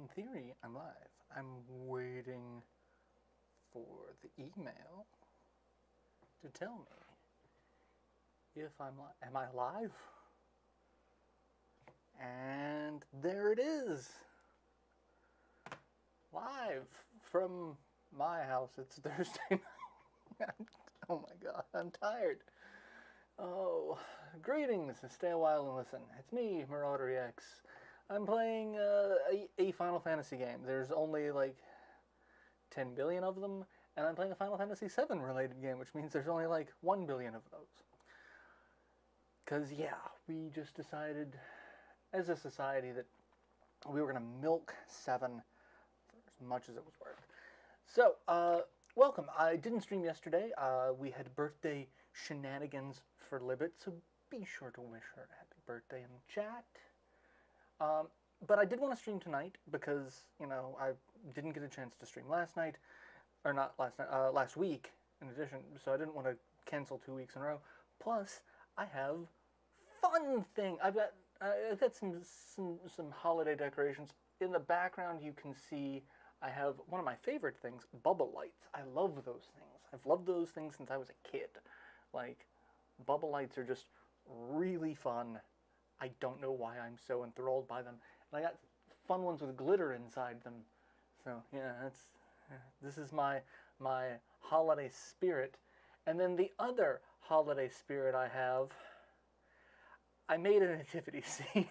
in theory, I'm live. I'm waiting for the email to tell me if I'm live. Am I live? And there it is. Live from my house. It's Thursday night. Oh my god, I'm tired. Oh, greetings. Stay a while and listen. It's me, MarauderEX. I'm playing a Final Fantasy game. There's only like 10 billion of them, and I'm playing a Final Fantasy VII related game, which means there's only like 1 billion of those. Because, yeah, we just decided as a society that we were going to milk 7 for as much as it was worth. So, welcome. I didn't stream yesterday. We had birthday shenanigans for Libet, so be sure to wish her a happy birthday in the chat. But I did want to stream tonight because, you know, I didn't get a chance to stream last night, or not last night, last week in addition, so I didn't want to cancel 2 weeks in a row. Plus, I have fun thing. I've got some holiday decorations. In the background, you can see I have one of my favorite things, bubble lights. I love those things. I've loved those things since I was a kid. Like, bubble lights are just really fun. I don't know why I'm so enthralled by them. And I got fun ones with glitter inside them. So, yeah, this is my holiday spirit. And then the other holiday spirit I have, I made a nativity scene.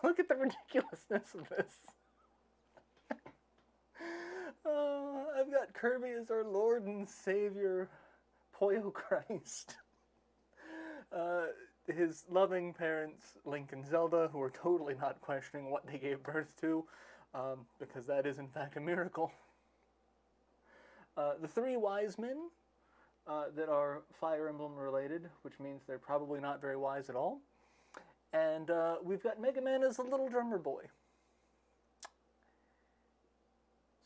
Look at the ridiculousness of this. I've got Kirby as our Lord and Savior, Poyo Christ. His loving parents, Link and Zelda, who are totally not questioning what they gave birth to, because that is in fact a miracle. The 3 wise men that are Fire Emblem related, which means they're probably not very wise at all. And we've got Mega Man as a little drummer boy.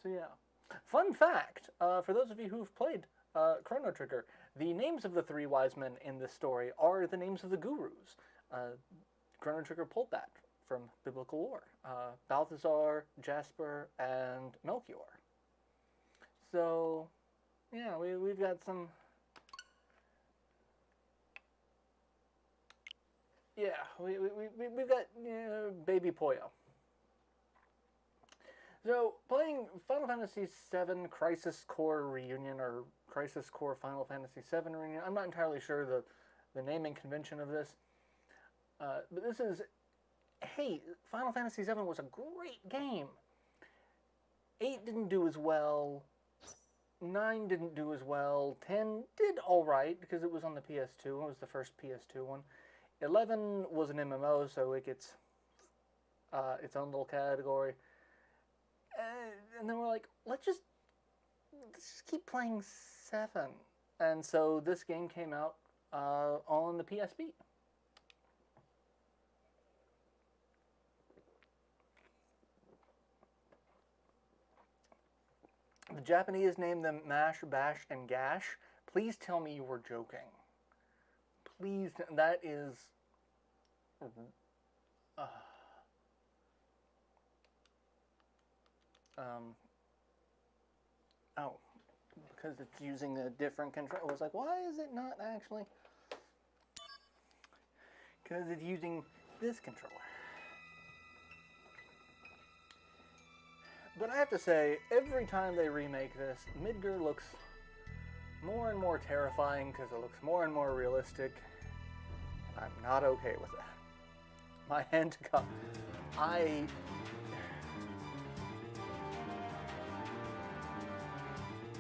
So yeah. Fun fact, for those of you who've played Chrono Trigger, the names of the 3 wise men in this story are the names of the gurus. Chrono Trigger pulled that from biblical lore. Balthazar, Jasper, and Melchior. So, yeah, we've got some... Yeah, we've got baby Poyo. So, playing Final Fantasy VII Crisis Core Reunion, or Crisis Core Final Fantasy VII Reunion. I'm not entirely sure the naming convention of this. But this is, hey, Final Fantasy VII was a great game. 8 didn't do as well. 9 didn't do as well. 10 did alright, because it was on the PS2. It was the first PS2 one. 11 was an MMO, so it gets its own little category. And then we're like, let's just keep playing 7. And so this game came out on the PSP. The Japanese named them Mash, Bash, and Gash. Please tell me you were joking. Please, that is... oh, because it's using a different control. I was like, why is it not actually? Because it's using this controller. But I have to say, every time they remake this, Midgar looks more and more terrifying because it looks more and more realistic. I'm not okay with that. My hand to God.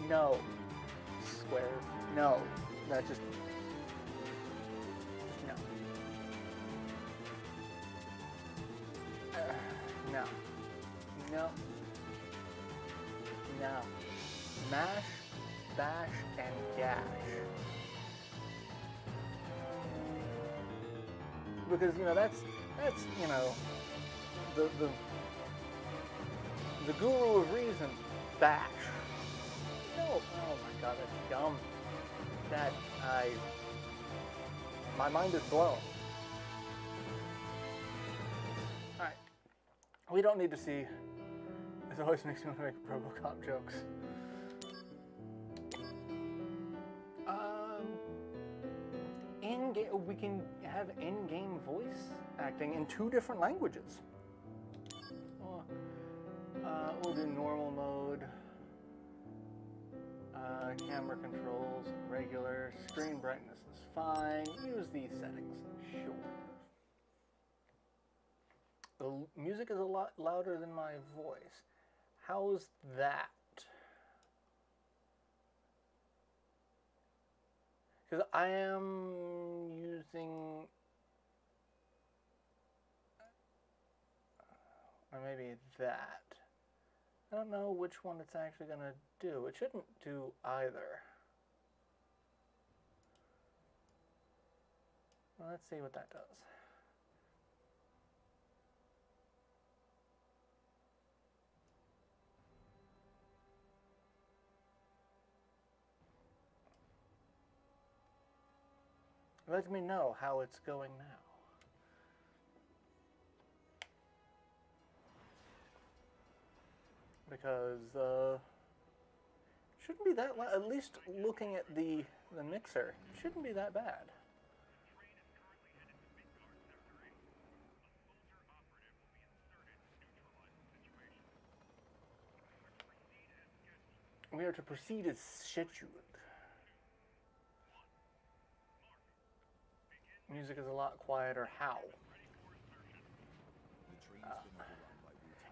No. Swear. No. That just no. No. No. No. Mash, bash, and gash. Because, you know, that's you know, the guru of reason, bash. No, oh my god, that's dumb. My mind is blown. We don't need to see. This always makes me want to make RoboCop jokes. We can have in-game voice acting in 2 different languages. We'll do normal mode, camera controls, regular, screen brightness is fine. Use these settings, sure. The music is a lot louder than my voice. How's that? Because I am using, or maybe that. I don't know which one it's actually going to do. It shouldn't do either. Well, let's see what that does. Let me know how it's going now. Because shouldn't be that at least looking at the mixer, shouldn't be that bad. We are to proceed as scheduled. Music is a lot quieter. How?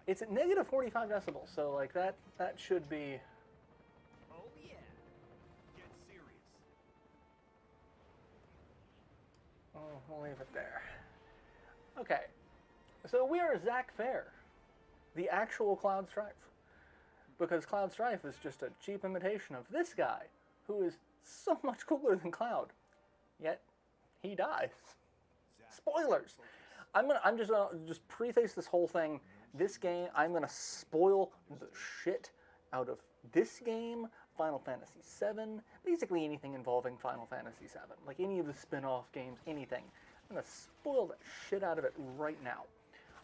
It's at negative 45 decibels, so like that should be. Oh yeah. Get serious. Oh, we'll leave it there. Okay, so we are Zach Fair, the actual Cloud Strife, because Cloud Strife is just a cheap imitation of this guy, who is so much cooler than Cloud, yet he dies. Spoilers. I'm just gonna preface this whole thing. This game, I'm gonna spoil the shit out of this game, Final Fantasy VII, basically anything involving Final Fantasy VII, like any of the spin-off games, anything. I'm gonna spoil the shit out of it right now,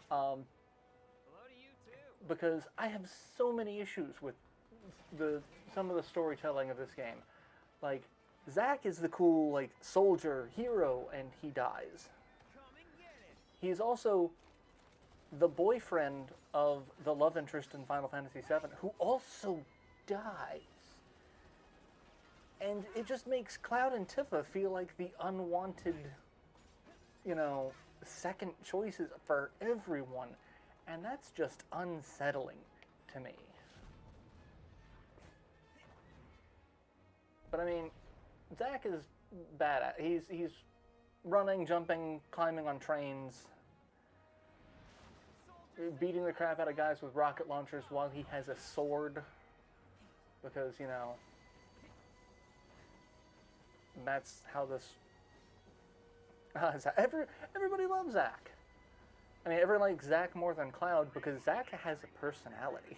Hello to you too. because I have so many issues with some of the storytelling of this game. Like, Zack is the cool, like, soldier, hero, and he dies. Come and get it. He's also the boyfriend of the love interest in Final Fantasy VII, who also dies. And it just makes Cloud and Tifa feel like the unwanted, second choices for everyone. And that's just unsettling to me. But I mean, Zack is bad at it. He's running, jumping, climbing on trains, beating the crap out of guys with rocket launchers while he has a sword. Because, that's how this... everybody loves Zack. I mean, everyone likes Zack more than Cloud because Zack has a personality.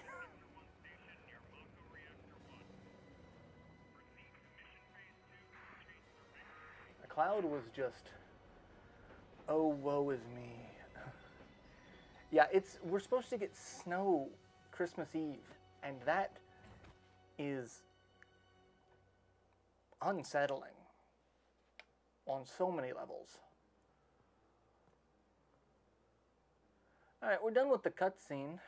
Cloud was just, oh, woe is me. Yeah, we're supposed to get snow Christmas Eve, and that is unsettling on so many levels. Alright, we're done with the cutscene.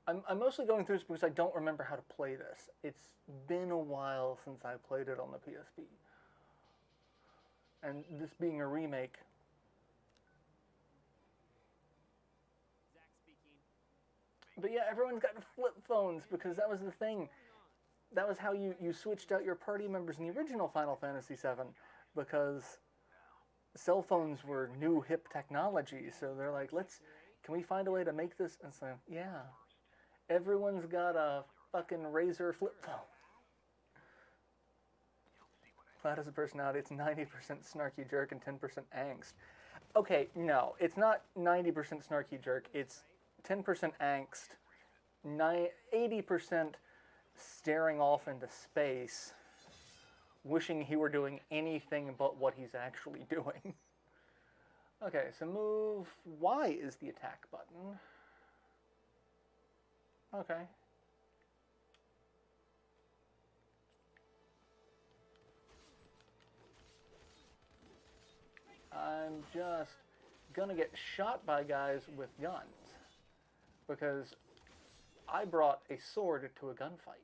I'm mostly going through this because I don't remember how to play this. It's been a while since I played it on the PSP. And this being a remake. Zach speaking. But yeah, everyone's got flip phones because that was the thing. That was how you switched out your party members in the original Final Fantasy VII, because cell phones were new hip technology. So they're like, can we find a way to make this? And so, yeah. Everyone's got a fucking Razor flip phone. Cloud has a personality. It's 90% snarky jerk and 10% angst. Okay, no, it's not 90% snarky jerk. It's 10% angst, 80% staring off into space, wishing he were doing anything but what he's actually doing. Okay, so move Y is the attack button. Okay. I'm just gonna get shot by guys with guns because I brought a sword to a gunfight.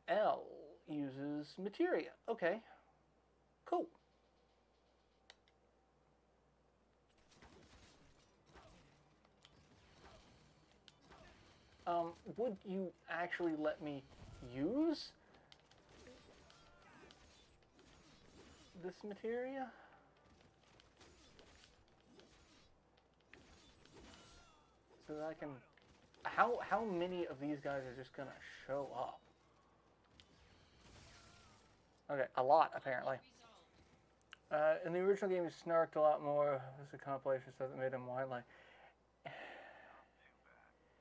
L uses materia. Okay, cool. Would you actually let me use this materia? So that I can... How many of these guys are just gonna show up? Okay, a lot, apparently. In the original game, he snarked a lot more. This is a compilation stuff that made him wildly.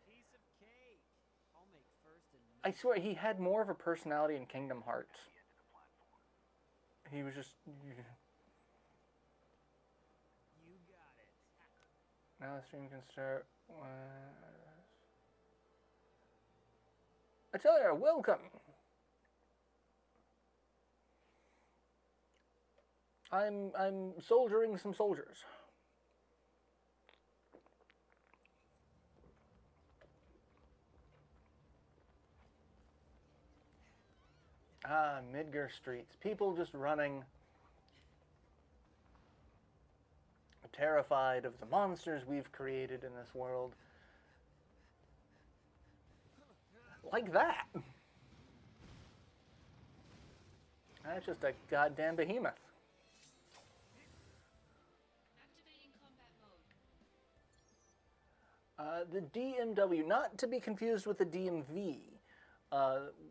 Piece of cake. I'll make first and I swear, he had more of a personality in Kingdom Hearts. He was just... you got it. Now the stream can start. Atelier, welcome! I'm soldiering some soldiers. Ah, Midgar streets. People just running, terrified of the monsters we've created in this world. Like that. That's just a goddamn behemoth. The DMW, not to be confused with the DMV,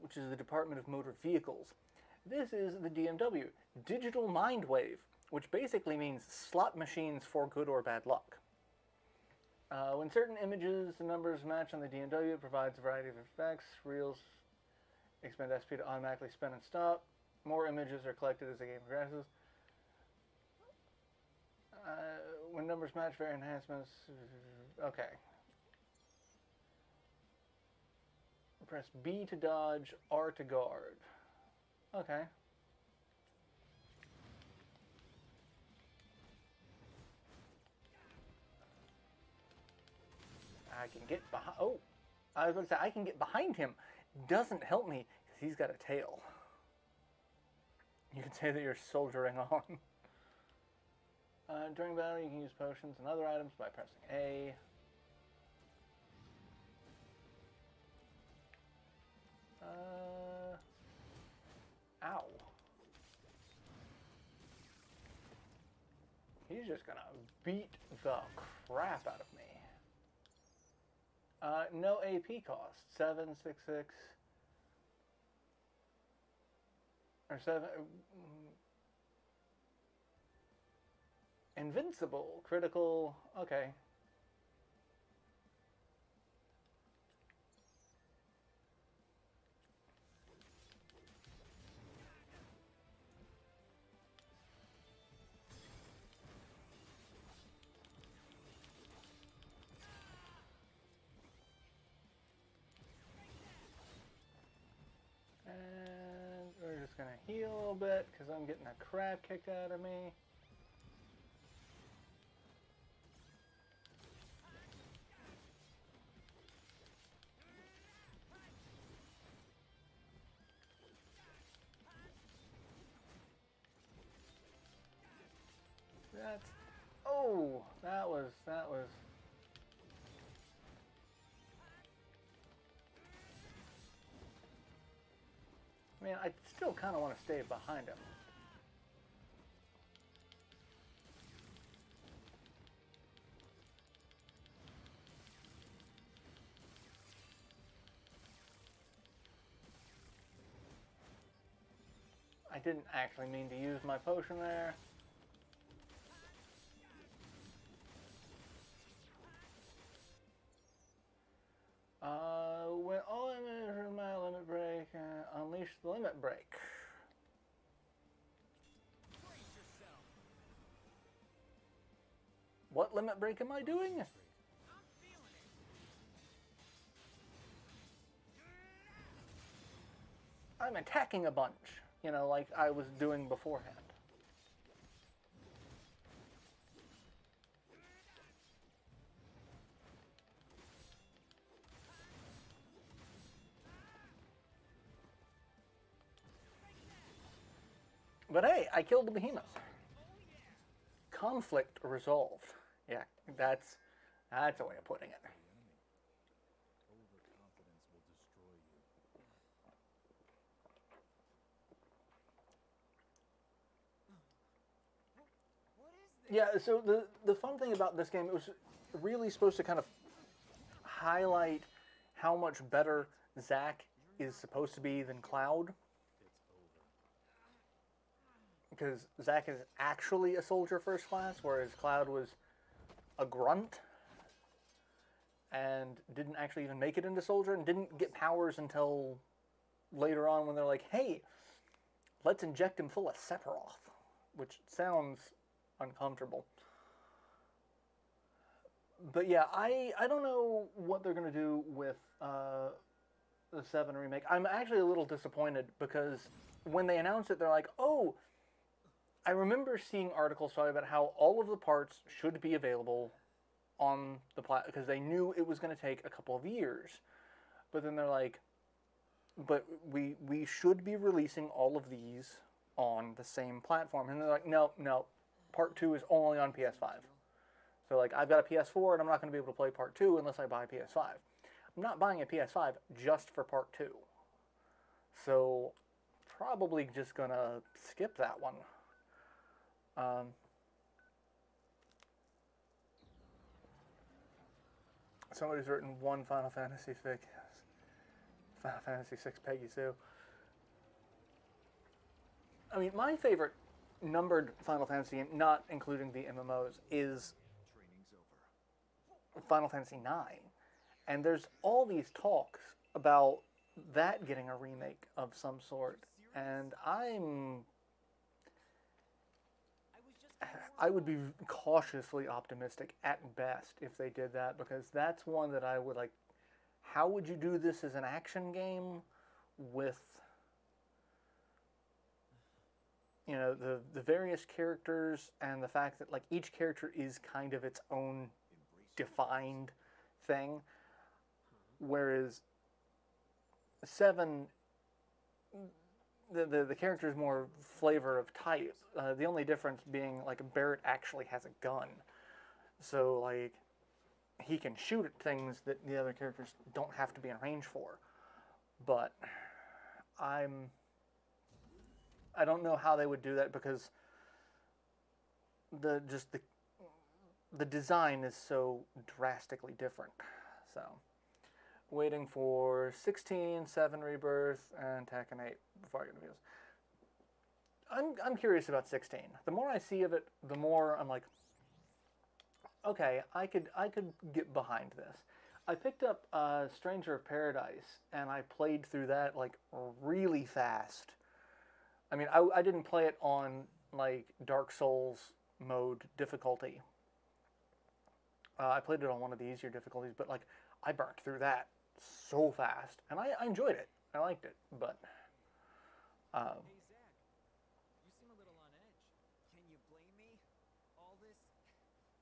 which is the Department of Motor Vehicles. This is the DMW, Digital Mindwave, which basically means slot machines for good or bad luck. When certain images and numbers match on the DMW, it provides a variety of effects. Reels expend SP to automatically spin and stop. More images are collected as the game progresses. When numbers match, vary enhancements. Okay. Press B to dodge, R to guard. Okay. I can get behind... Oh! I was going to say, I can get behind him. Doesn't help me, because he's got a tail. You can say that you're soldiering on. During battle, you can use potions and other items by pressing A. Ow. He's just gonna beat the crap out of me. No AP cost. 766. Or 7... Invincible. Critical. Okay. And we're just gonna heal a little bit because I'm getting the crap kicked out of me. That's... Oh! That was... I mean, I still kind of want to stay behind him. I didn't actually mean to use my potion there. When all enemies are in my limit break, unleash the limit break. Brace yourself. What limit break am I doing? I'm feeling it. I'm attacking a bunch, you know, like I was doing beforehand. But hey, I killed the behemoth. Conflict resolved. Yeah, that's a way of putting it. Overconfidence will destroy you. What is this? Yeah, so the fun thing about this game, it was really supposed to kind of highlight how much better Zack is supposed to be than Cloud. It's over. Because Zack is actually a soldier first class, whereas Cloud was a grunt and didn't actually even make it into soldier and didn't get powers until later on when they're like, hey, let's inject him full of Sephiroth, which sounds uncomfortable. But yeah, I don't know what they're going to do with the 7 remake. I'm actually a little disappointed because when they announced it, they're like, oh, I remember seeing articles talking about how all of the parts should be available on the platform because they knew it was going to take a couple of years. But then they're like, but we should be releasing all of these on the same platform. And they're like, no, part 2 is only on PS5. So like, I've got a PS4 and I'm not going to be able to play part 2 unless I buy a PS5. I'm not buying a PS5 just for part 2. So probably just going to skip that one. Somebody's written one Final Fantasy fic. Final Fantasy VI Peggy Sue. I mean, my favorite numbered Final Fantasy, not including the MMOs, is Training's over. Final Fantasy IX. And there's all these talks about that getting a remake of some sort. And I would be cautiously optimistic at best if they did that, because that's one that I would like. How would you do this as an action game with, you know, the various characters and the fact that like each character is kind of its own defined thing, whereas 7, the character is more flavor of type. The only difference being like Barrett actually has a gun, so like he can shoot at things that the other characters don't have to be in range for. But I don't know how they would do that because the design is so drastically different. So waiting for 16, 7 Rebirth, and Tekken 8 before I get reviews. I'm curious about 16. The more I see of it, the more I'm like, okay, I could get behind this. I picked up Stranger of Paradise, and I played through that like really fast. I mean, I didn't play it on like Dark Souls mode difficulty. I played it on one of the easier difficulties, but like I burnt through that so fast, and I enjoyed it. I liked it, but Hey Zach, you seem a little on edge. Can you blame me? All this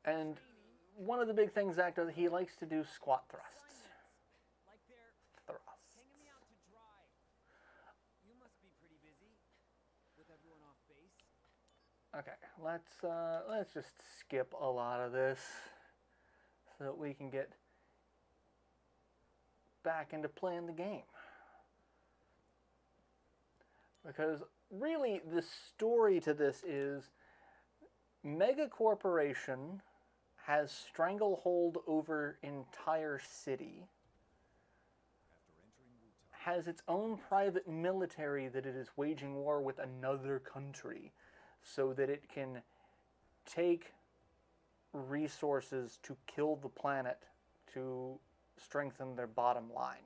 and training, one of the big things Zach does, he likes to do squat thrusts. assignments, like they're hanging me out to dry. You must be pretty busy with everyone off base. Okay, let's just skip a lot of this so that we can get back into playing the game. Because really the story to this is Mega Corporation has stranglehold over entire city, has its own private military that it is waging war with another country so that it can take resources to kill the planet to strengthen their bottom line.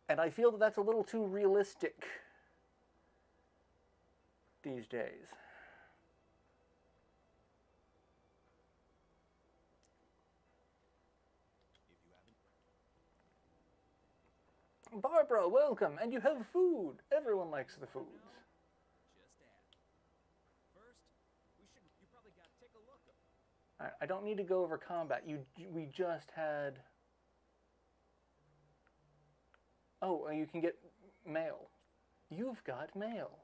And I feel that that's a little too realistic these days. Barbara, welcome, and you have food. Everyone likes the foods. Just add. First, you probably got to take a look. I don't need to go over combat. We just had. Oh, you can get mail. You've got mail.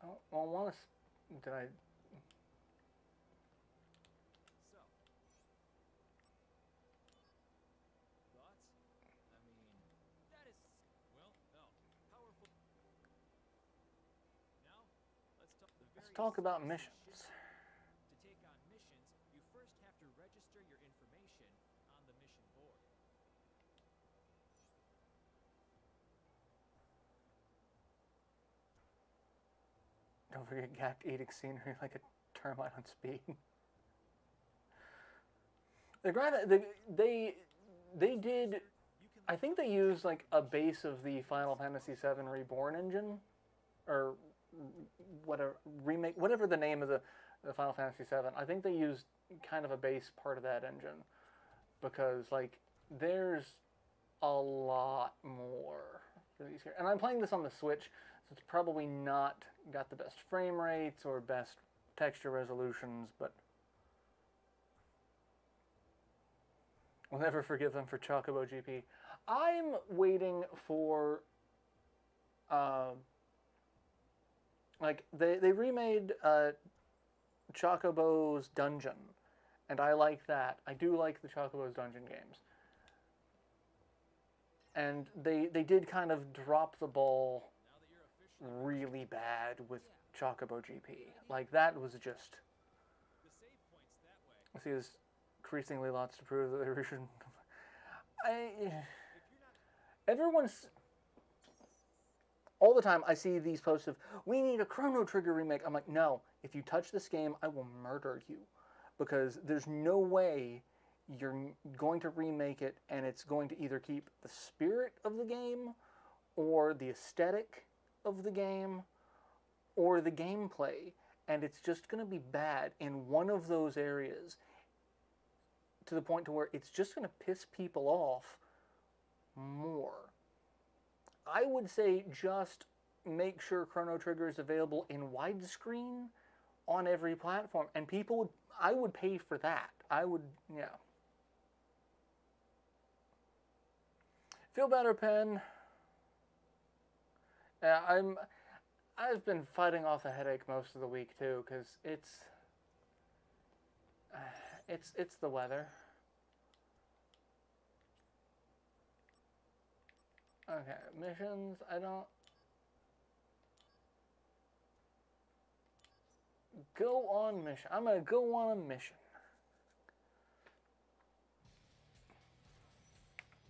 Oh, well, did I? So, thoughts? I mean, that is, well, no, powerful. Now, Let's talk about missions. To take on missions, you first have to register your information on the mission board. Don't forget gapped eating scenery like a termite on speed. They did. I think they used like a base of the Final Fantasy VII Reborn engine, or whatever remake, whatever the name of the Final Fantasy VII. I think they used kind of a base part of that engine, because like there's a lot more for these here. And I'm playing this on the Switch, so it's probably not got the best frame rates or best texture resolutions, but we'll never forgive them for Chocobo GP. I'm waiting for, like, they remade Chocobo's Dungeon, and I like that. I do like the Chocobo's Dungeon games. And they did kind of drop the ball really bad with Chocobo GP. Like, that was just... The save point's that way. I see there's increasingly lots to prove that there should... Everyone's... All the time I see these posts of, we need a Chrono Trigger remake. I'm like, no. If you touch this game, I will murder you. Because there's no way you're going to remake it and it's going to either keep the spirit of the game or the aesthetic of the game or the gameplay, and it's just going to be bad in one of those areas to the point to where it's just going to piss people off more. I would say just make sure Chrono Trigger is available in widescreen on every platform, and I would pay for that. I would, yeah. Feel better, Pen. Yeah, I've been fighting off a headache most of the week too, because it's the weather. Okay, missions. I don't go on mission. I'm gonna go on a mission.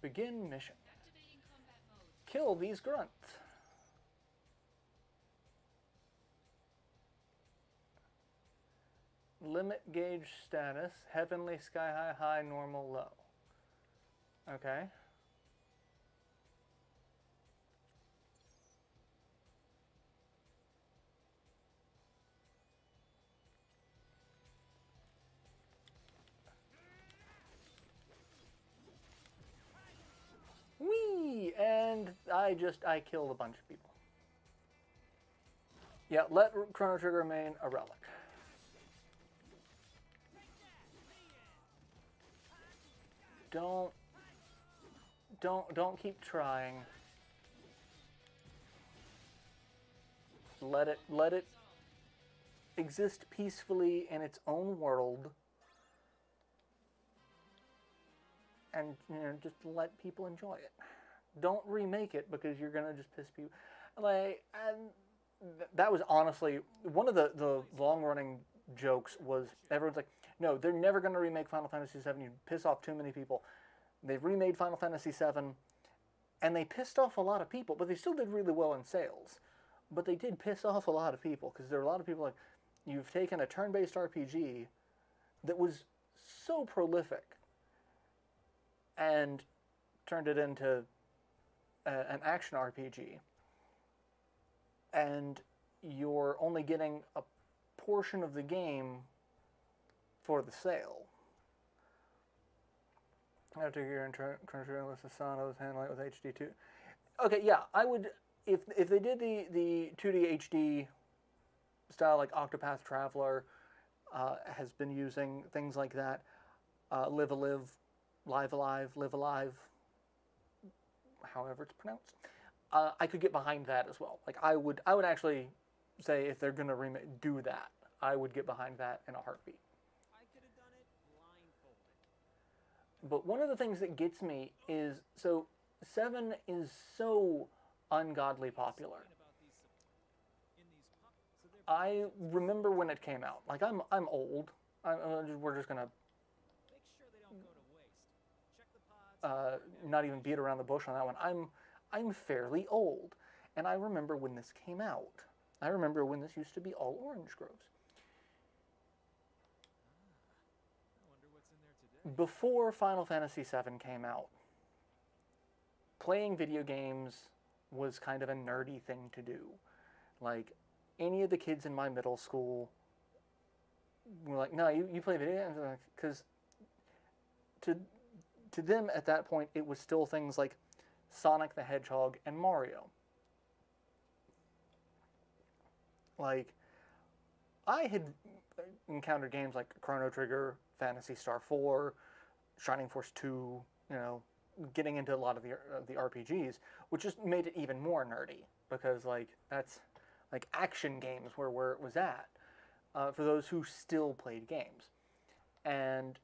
Begin mission. Kill these grunts. Limit gauge status. Heavenly, sky high, high, normal, low. Okay. Whee! And I killed a bunch of people. Yeah, let Chrono Trigger remain a relic. Don't keep trying. Let it exist peacefully in its own world. And, you know, just let people enjoy it. Don't remake it because you're gonna just piss people. Like, that was honestly one of the long-running jokes. Was everyone's like, no, they're never gonna remake Final Fantasy VII. You piss off too many people. They've remade Final Fantasy VII, and they pissed off a lot of people, but they still did really well in sales. But they did piss off a lot of people because there were a lot of people like, you've taken a turn-based RPG that was so prolific and turned it into an action RPG, and you're only getting a portion of the game for the sale. After your Crunchyroll Sasano's handling it with HD2. Okay, yeah, I would if they did the 2D HD style like Octopath Traveler has been using things like that. Live Alive, Live Alive, Live Alive, however it's pronounced. I could get behind that as well. Like I would actually say if they're gonna do that, I would get behind that in a heartbeat. I could have done it blindfolded. But one of the things that gets me is so 7 is so ungodly popular. I remember when it came out. Like I'm old. We're just gonna Make sure they don't go to waste. Check the pods. not even beat around the bush on that one. I'm fairly old, and I remember when this came out. I remember when this used to be all orange groves. I wonder what's in there today. Before Final Fantasy VII came out, playing video games was kind of a nerdy thing to do. Like, any of the kids in my middle school were like, no, you play video games? Because to them at that point, it was still things like Sonic the Hedgehog and Mario. Like, I had encountered games like Chrono Trigger, Phantasy Star 4, Shining Force 2, you know, getting into a lot of the RPGs, which just made it even more nerdy, because, like, that's, like, action games were where it was at, for those who still played games. And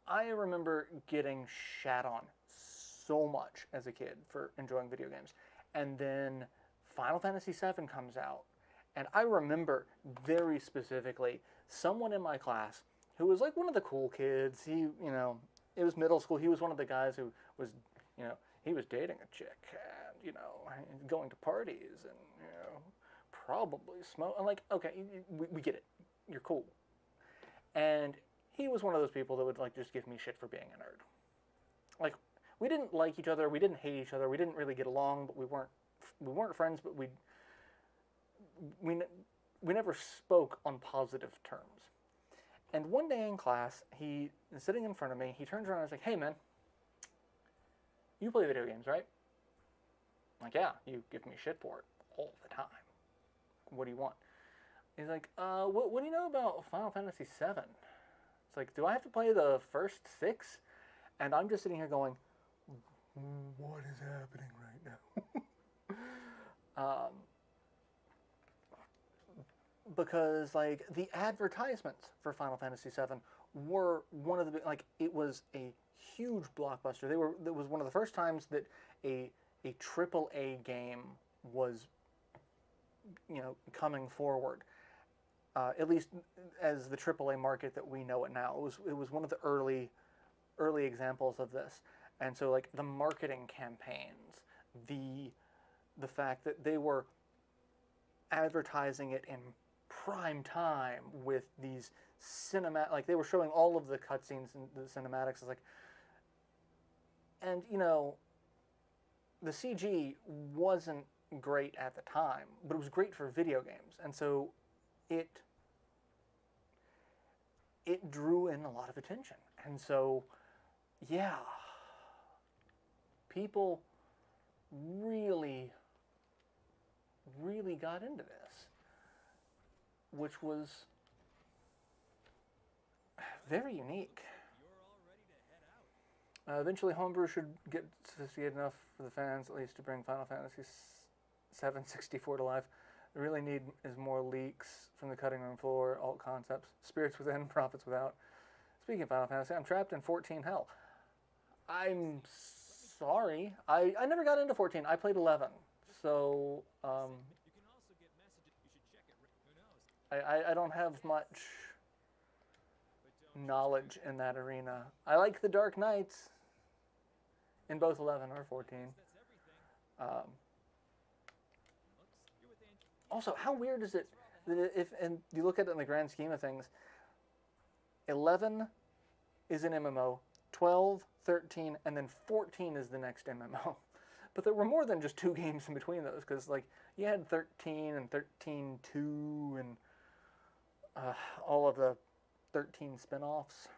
I remember getting shat on so much as a kid for enjoying video games. And then Final Fantasy VII comes out, and I remember very specifically someone in my class who was like one of the cool kids. He, you know, it was middle school. He was one of the guys who was, you know, he was dating a chick and, you know, going to parties and, you know, probably smoke. I'm like, okay, we get it. You're cool. And he was one of those people that would, like, just give me shit for being a nerd. Like, we didn't like each other. We didn't hate each other. We didn't really get along, but we weren't friends, but we never spoke on positive terms. And one day in class, he is sitting in front of me. He turns around and is like, "Hey, man, you play video games, right?" I'm like, "Yeah, you give me shit for it all the time. What do you want?" He's like, what do you know about Final Fantasy VII?" It's like, "Do I have to play the first 6? And I'm just sitting here going, what is happening right now? Because, like, the advertisements for Final Fantasy VII were one of the, like, it was a huge blockbuster. That was one of the first times that a AAA game was, you know, coming forward. At least as the AAA market that we know it now. It was one of the early examples of this. And so, like, the marketing campaigns, the fact that they were advertising it in prime time with these like, they were showing all of the cutscenes and the cinematics. It's like, and, you know, the CG wasn't great at the time, but it was great for video games. And so it drew in a lot of attention. And so, yeah, people really got into this, which was very unique. You're all ready to head out. Eventually, Homebrew should get sophisticated enough for the fans, at least, to bring Final Fantasy VII 64 to life. We really need is more leaks from the cutting room floor, alt concepts, spirits within, profits without. Speaking of Final Fantasy, I'm trapped in 14 hell. I'm sorry. I never got into 14. I played 11. So, You can also get messages. You should check it. Who knows? I don't have much But don't knowledge in that arena. I like the Dark Knights in both 11 or 14. That's everything. Um, Looks. You're with Angie. Also, how weird is it that if, and you look at it in the grand scheme of things, 11 is an MMO, 12, 13, and then 14 is the next MMO. But there were more than just 2 games in between those, because, like, you had 13 and 13-2 and all of the 13 spin-offs.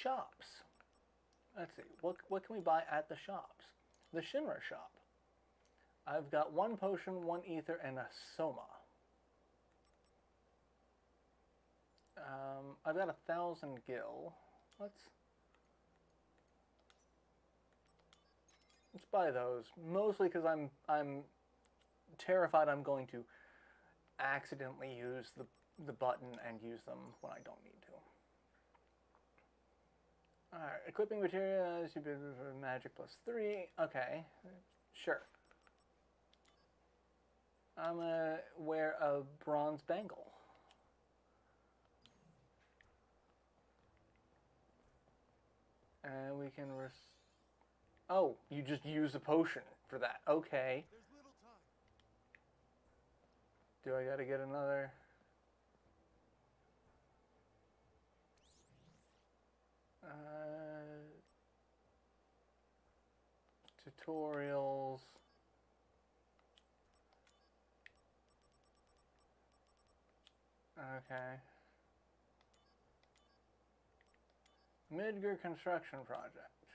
shops. Let's see, what can we buy at the shops? The Shinra shop. I've got 1 potion, 1 ether, and a soma. I've got 1,000 gil. Let's buy those. Mostly because I'm terrified I'm going to accidentally use the button and use them when I don't need to. Alright, equipping materials, magic +3. Okay, sure. I'm gonna wear a bronze bangle. And we can oh, you just use a potion for that. Okay. Do I gotta get another? Tutorials. Okay. Midgar construction project.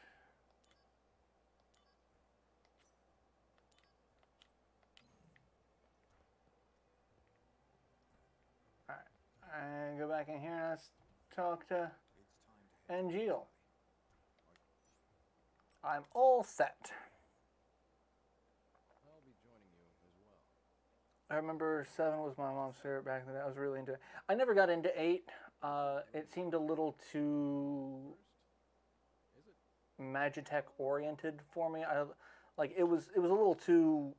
Alright. And go back in here and let's talk to Angel. I'm all set. I'll be joining you as well. I remember 7 was my mom's favorite back in the day. I was really into it. I never got into 8. It seemed a little too Magitech oriented for me. It was a little too.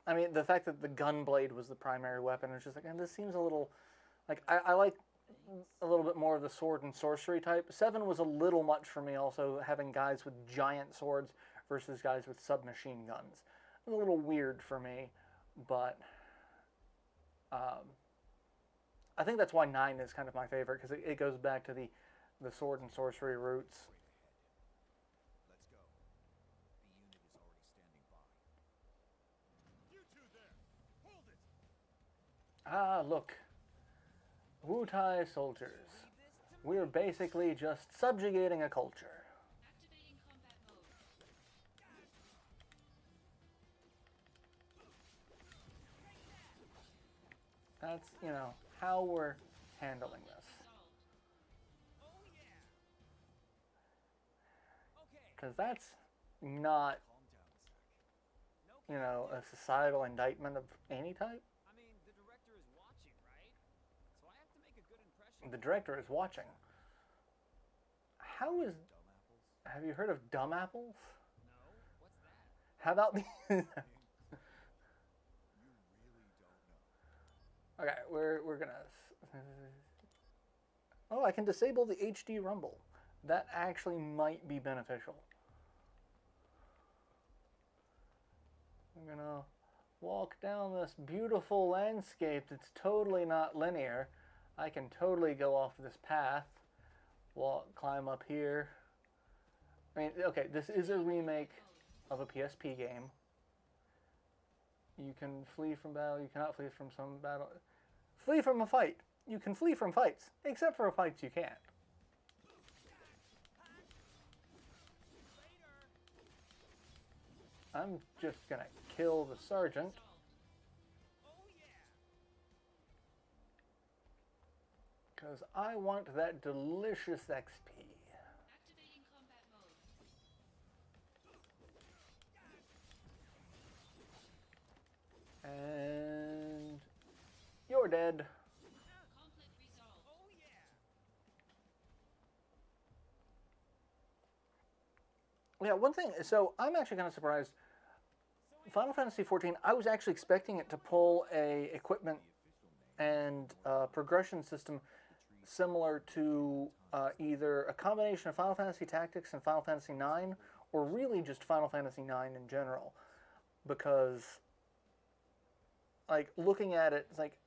I mean, the fact that the gunblade was the primary weapon, it's just like, and this seems a little like I like a little bit more of the sword and sorcery type. 7 was a little much for me. Also, having guys with giant swords versus guys with submachine guns, it was a little weird for me, but. I think that's why 9 is kind of my favorite, because it goes back to the sword and sorcery roots. Let's go. The unit is already standing by. You two there! Hold it! Ah, look. Wutai soldiers. We're basically just subjugating a culture. Activating combat mode. That's, how we're handling this. Oh yeah. Okay. Because that's not, Calm down, Zach. No. a societal indictment of any type. I mean, the director is watching, right? So I have to make a good impression. The director is watching. How is... Dumb apples? Have you heard of dumb apples? No. What's that? How about the... You really don't know. Okay, we're gonna... Oh, I can disable the HD rumble. That actually might be beneficial. I'm gonna walk down this beautiful landscape that's totally not linear. I can totally go off this path. Climb up here. I mean, okay, this is a remake of a PSP game. You can flee from battle, you cannot flee from some battle. Flee from a fight. You can flee from fights, except for fights you can't. I'm just gonna kill the sergeant. Oh yeah. Because I want that delicious XP. Activating combat mode. And you're dead. Conflict resolved. Oh yeah. Yeah, one thing, so I'm actually kind of surprised. Final Fantasy XIV, I was actually expecting it to pull a equipment and progression system similar to either a combination of Final Fantasy Tactics and Final Fantasy IX, or really just Final Fantasy IX in general. Because, like, looking at it, it's like,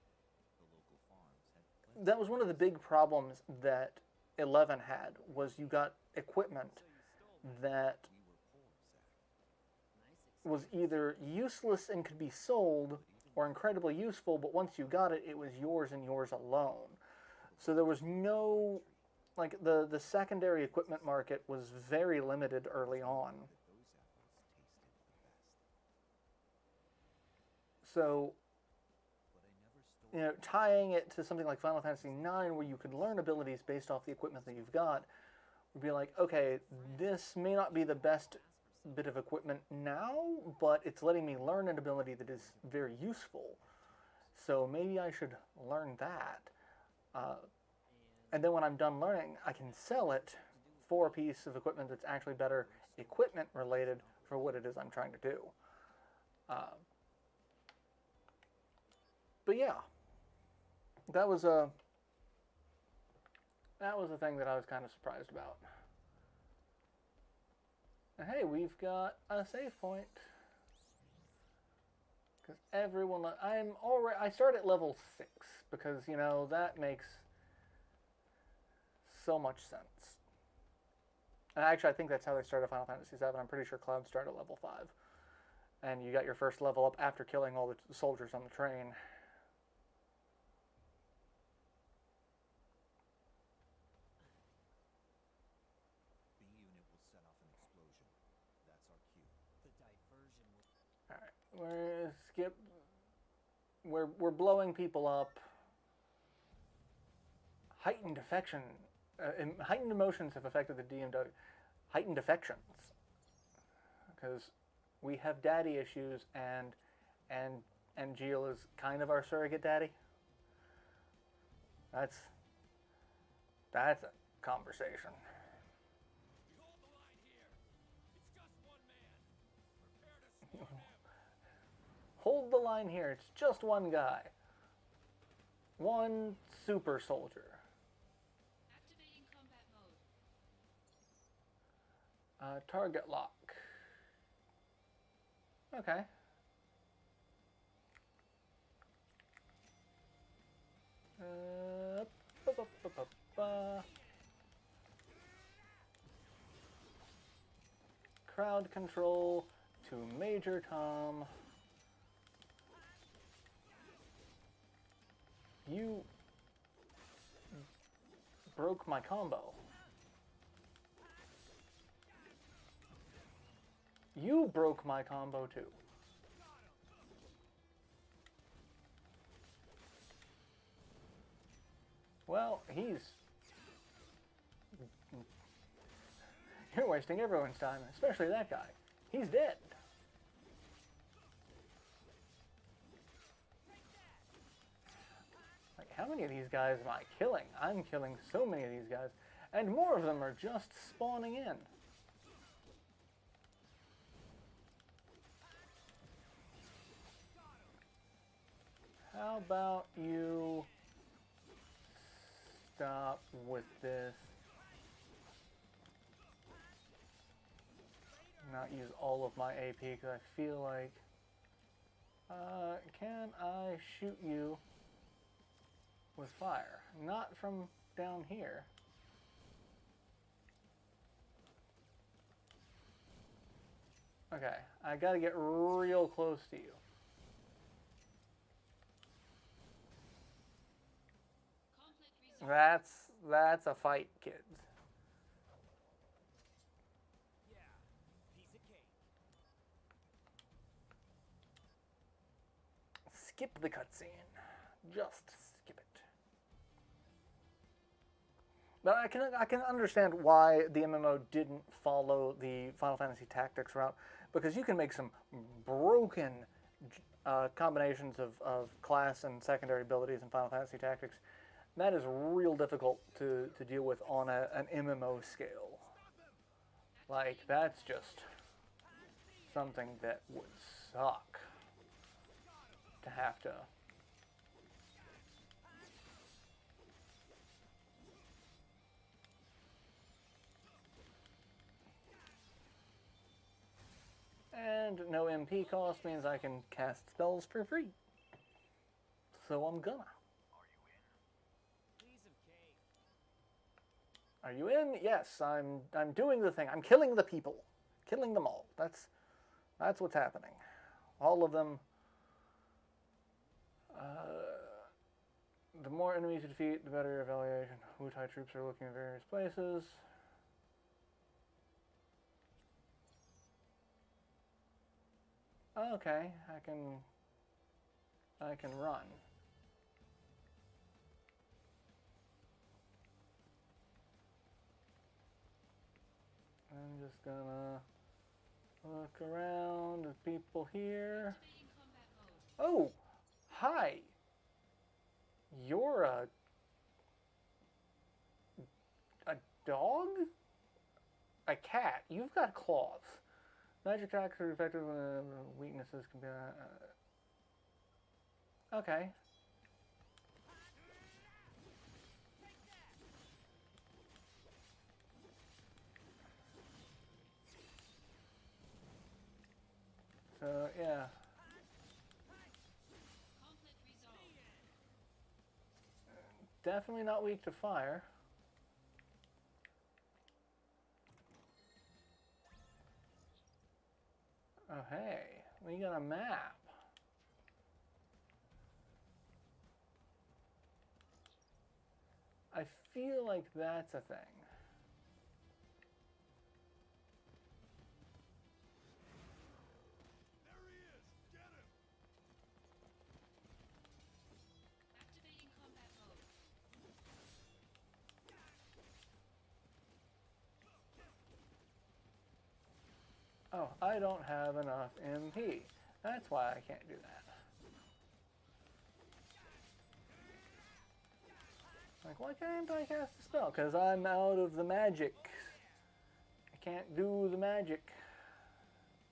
The local farms had plenty. that was one of the big problems that 11 had, was you got equipment that We were poor, Zach. was either useless and could be sold, or incredibly useful, but once you got it, it was yours and yours alone. So there was no like the secondary equipment market was very limited early on. Those apples tasted the best. So, But I never stole you know, tying it to something like Final Fantasy IX, where you could learn abilities based off the equipment that you've got, would be like, okay, this may not be the best bit of equipment now, but it's letting me learn an ability that is very useful. So maybe I should learn that. And then when I'm done learning, I can sell it for a piece of equipment that's actually better equipment related for what it is I'm trying to do. But yeah, that was a thing that I was kind of surprised about. And hey, we've got a save point. Because everyone, I start at level 6 because, you know, that makes so much sense. And actually, I think that's how they started Final Fantasy VII. I'm pretty sure Cloud started at level 5. And you got your first level up after killing all the soldiers on the train. B unit will set off an explosion. That's our cue. The diversion will... Alright, we're blowing people up. Heightened affection, heightened emotions have affected the DMW. Heightened affections, because we have daddy issues, and Jill is kind of our surrogate daddy. That's a conversation. We hold the line here. It's just one man. Prepare to swarm him. Hold the line here. It's just one guy. One super soldier. Activating combat mode. Target lock. Okay. Ba, ba, ba, ba, ba. Crowd control to Major Tom. You broke my combo. You broke my combo too. Well, you're wasting everyone's time, especially that guy. He's dead. Like, how many of these guys am I killing? I'm killing so many of these guys, and more of them are just spawning in. How about you stop with this? Not use all of my AP because I feel like, can I shoot you with fire? Not from down here. Okay, I gotta get real close to you. Conflict resolved. That's a fight, kids. Yeah, piece of cake. Skip the cutscene. Just skip it. But I can understand why the MMO didn't follow the Final Fantasy Tactics route, because you can make some broken combinations of class and secondary abilities in Final Fantasy Tactics. That is real difficult to deal with on an MMO scale. Like, that's just something that would suck to have to... And no MP cost means I can cast spells for free. So I'm gonna. Piece of cake. Are you in? Yes, I'm doing the thing. I'm killing the people. Killing them all. That's what's happening. All of them The more enemies you defeat, the better your evaluation. Wutai troops are looking in various places. Okay, I can run. I'm just gonna look around at people here. Activating combat mode. Oh, hi. You're a dog? A cat. You've got claws. Magic attacks are effective when weaknesses can be. Okay. So yeah. Conflict resolved. Definitely not weak to fire. Oh hey, we got a map. I feel like that's a thing. Activating combat mode. Oh, I don't have enough MP. That's why I can't do that. Like, why can't I cast a spell? Because I'm out of the magic. I can't do the magic.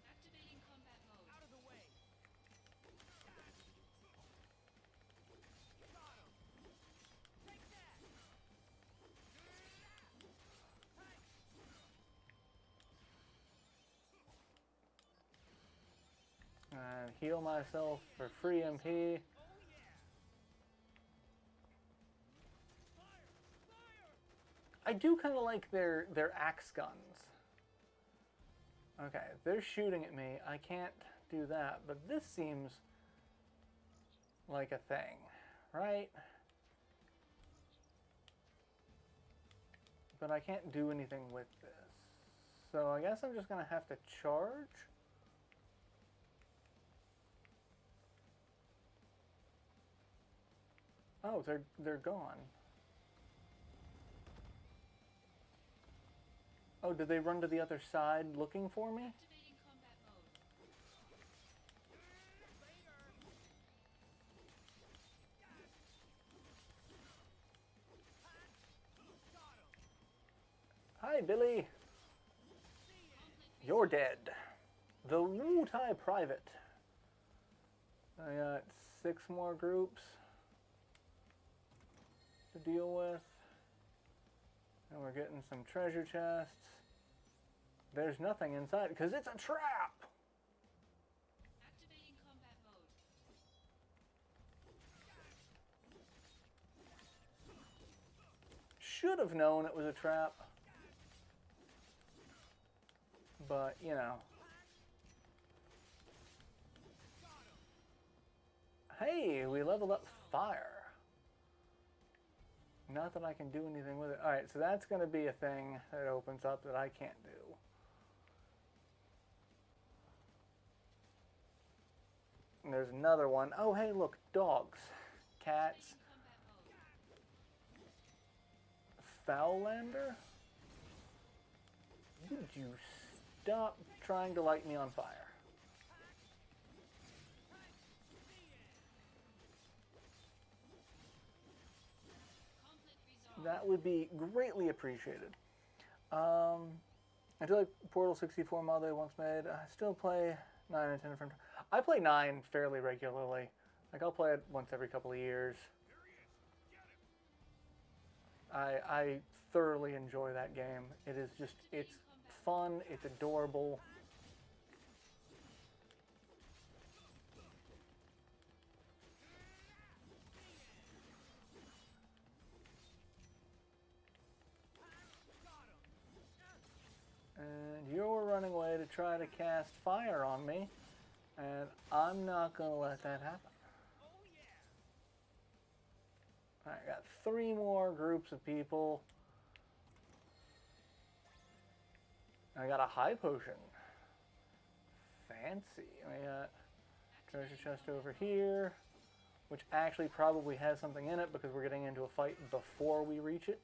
Activating combat mode. Out of the way. Got him. Take that. And heal myself for free MP. Oh yeah. I do kind of like their axe guns. Okay, they're shooting at me. I can't do that, but this seems like a thing, right? But I can't do anything with this. So I guess I'm just gonna have to charge. Oh, they're gone. Oh, did they run to the other side looking for me? Activating combat mode. Hi, Billy. You're dead. The Wutai Private. I got 6 more groups to deal with. And we're getting some treasure chests. There's nothing inside because it's a trap. Activating combat mode. Should have known it was a trap. But, you know. Hey, we leveled up fire. Not that I can do anything with it. Alright, so that's going to be a thing that opens up that I can't do. And there's another one. Oh, hey, look, dogs. Cats. Activating combat mode. Foulander? Would you stop trying to light me on fire? Conflict resolved. That would be greatly appreciated. I do like Portal 64 mod they once made. I still play 9 and 10 from time. I play 9 fairly regularly. Like, I'll play it once every couple of years. I thoroughly enjoy that game. It is just, it's fun, it's adorable. And you're running away to try to cast fire on me, and I'm not going to let that happen. Alright, got 3 more groups of people. I got a high potion. Fancy. We got treasure chest over here, which actually probably has something in it because we're getting into a fight before we reach it.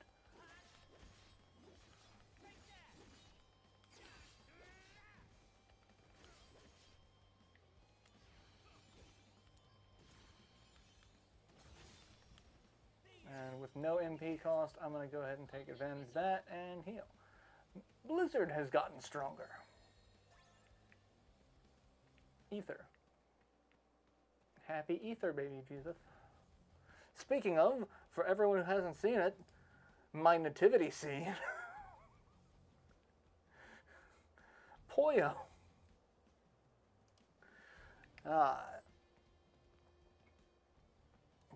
And with no MP cost, I'm going to go ahead and take advantage of that and heal. Blizzard has gotten stronger. Ether. Happy Ether, baby Jesus. Speaking of, for everyone who hasn't seen it, my nativity scene. Poyo.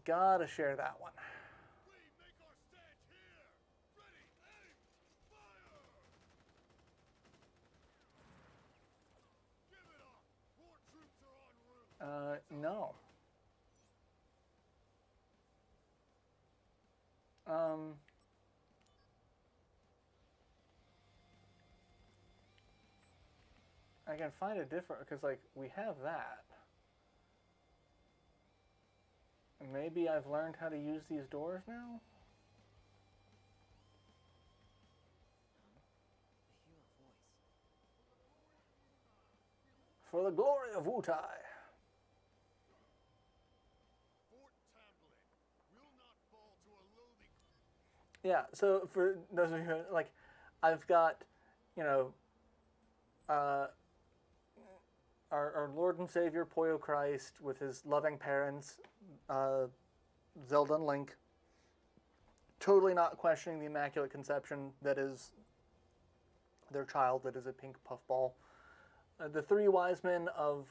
Gotta share that one. We make our stand here. Ready, aim, fire! Give it up. More troops are en route. No. I can find a different, because, like, we have that. Maybe I've learned how to use these doors now? I hear a voice. For the glory of Wutai. Fort Tamblin will not fall to a lowly. Yeah, so for those of you, like, I've got, you know, our Lord and Savior, Poyo Christ, with his loving parents, Zelda and Link, totally not questioning the Immaculate Conception that is their child, that is a pink puffball. The 3 wise men of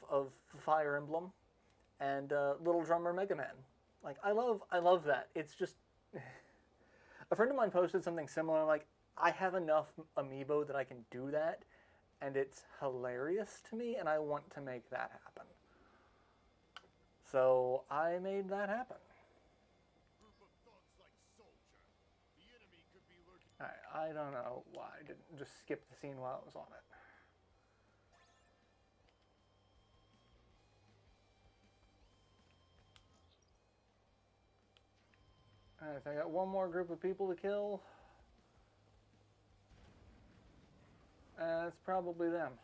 Fire Emblem, and Little Drummer Mega Man. Like, I love that. It's just... A friend of mine posted something similar, like, I have enough amiibo that I can do that, and it's hilarious to me, and I want to make that happen. So, I made that happen. Group of thugs like soldier. The enemy could be lurking. Alright, I don't know why I didn't just skip the scene while it was on it. Alright, so I got one more group of people to kill. And it's probably them.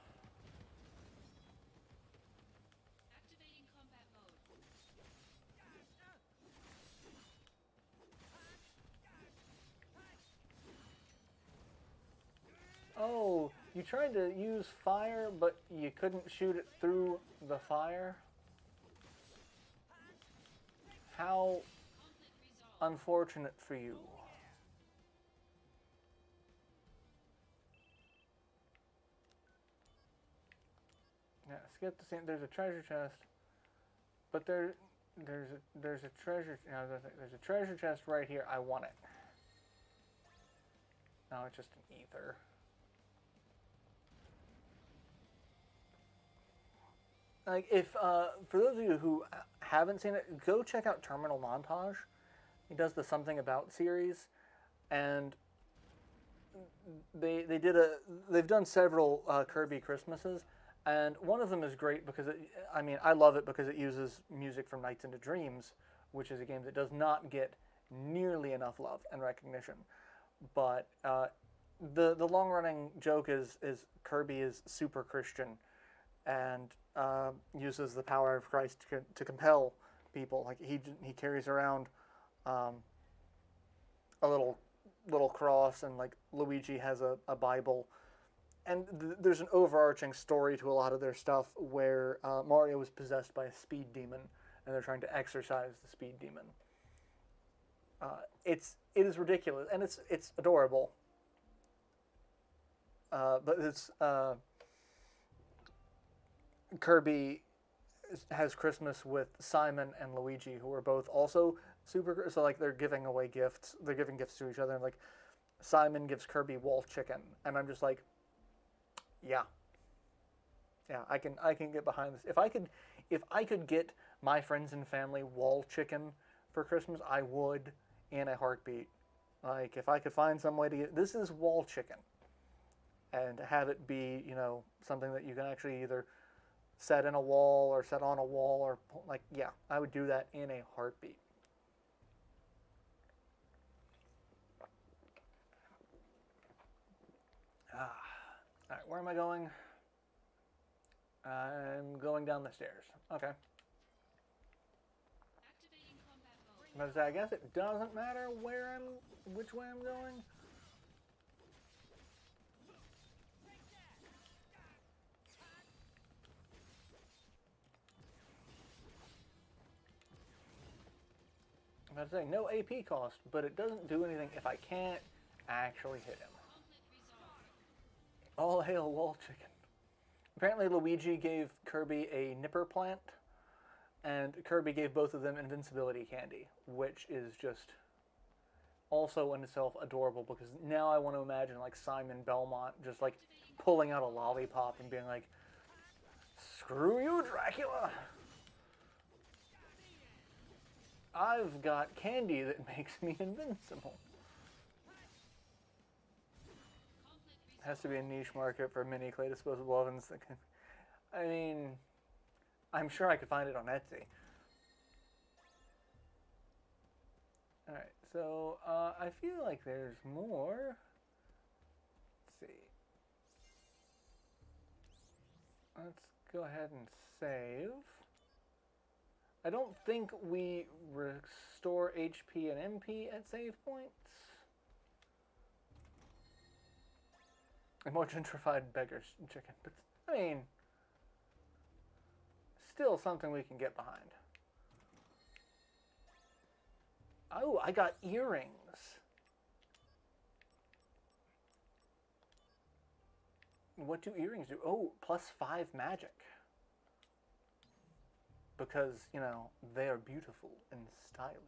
Activating combat mode. Oh, you tried to use fire, but you couldn't shoot it through the fire? How Conflict resolved. unfortunate for you. Yeah, skip the scene. There's a treasure chest, but there's a treasure. You know, there's a treasure chest right here. I want it. No, it's just an ether. Like, if for those of you who haven't seen it, go check out Terminal Montage. He does the Something About series, and they've done several Kirby Christmases, and one of them is great because I love it because it uses music from Nights into Dreams, which is a game that does not get nearly enough love and recognition. But the long running joke is Kirby is super Christian, and uses the power of Christ to compel people. Like he carries around a little cross, and like Luigi has a Bible, and there's an overarching story to a lot of their stuff where Mario is possessed by a speed demon, and they're trying to exorcise the speed demon. It is ridiculous, and it's adorable. But it's Kirby has Christmas with Simon and Luigi, who are both also super. So like they're giving away gifts. They're giving gifts to each other, and like Simon gives Kirby wall chicken, and I'm just like, yeah, I can get behind this. If I could get my friends and family wall chicken for Christmas, I would. in a heartbeat. Like, if I could find some way to get... This is wall chicken. And have it be, you know, something that you can actually either set in a wall or set on a wall or, like, yeah, I would do that in a heartbeat. Alright, where am I going? I'm going down the stairs. Okay. Activating combat mode. I'm gonna say, I guess it doesn't matter which way I'm going. I'm gonna say, no AP cost, but it doesn't do anything if I can't actually hit him. Conflict resolved. All hail wall chicken. Apparently Luigi gave Kirby a nipper plant, and Kirby gave both of them invincibility candy, which is just also in itself adorable, because now I want to imagine like Simon Belmont just like pulling out a lollipop and being like, "Screw you, Dracula! I've got candy that makes me invincible." Has to be a niche market for mini clay disposable ovens that can... I mean, I'm sure I could find it on Etsy. Alright, so I feel like there's more. Let's see. Let's go ahead and save. I don't think we restore HP and MP at save points. A more gentrified beggar's chicken, but I mean, still something we can get behind. Oh, I got earrings. What do earrings do? Oh, +5 magic. Because, you know, they are beautiful and stylish.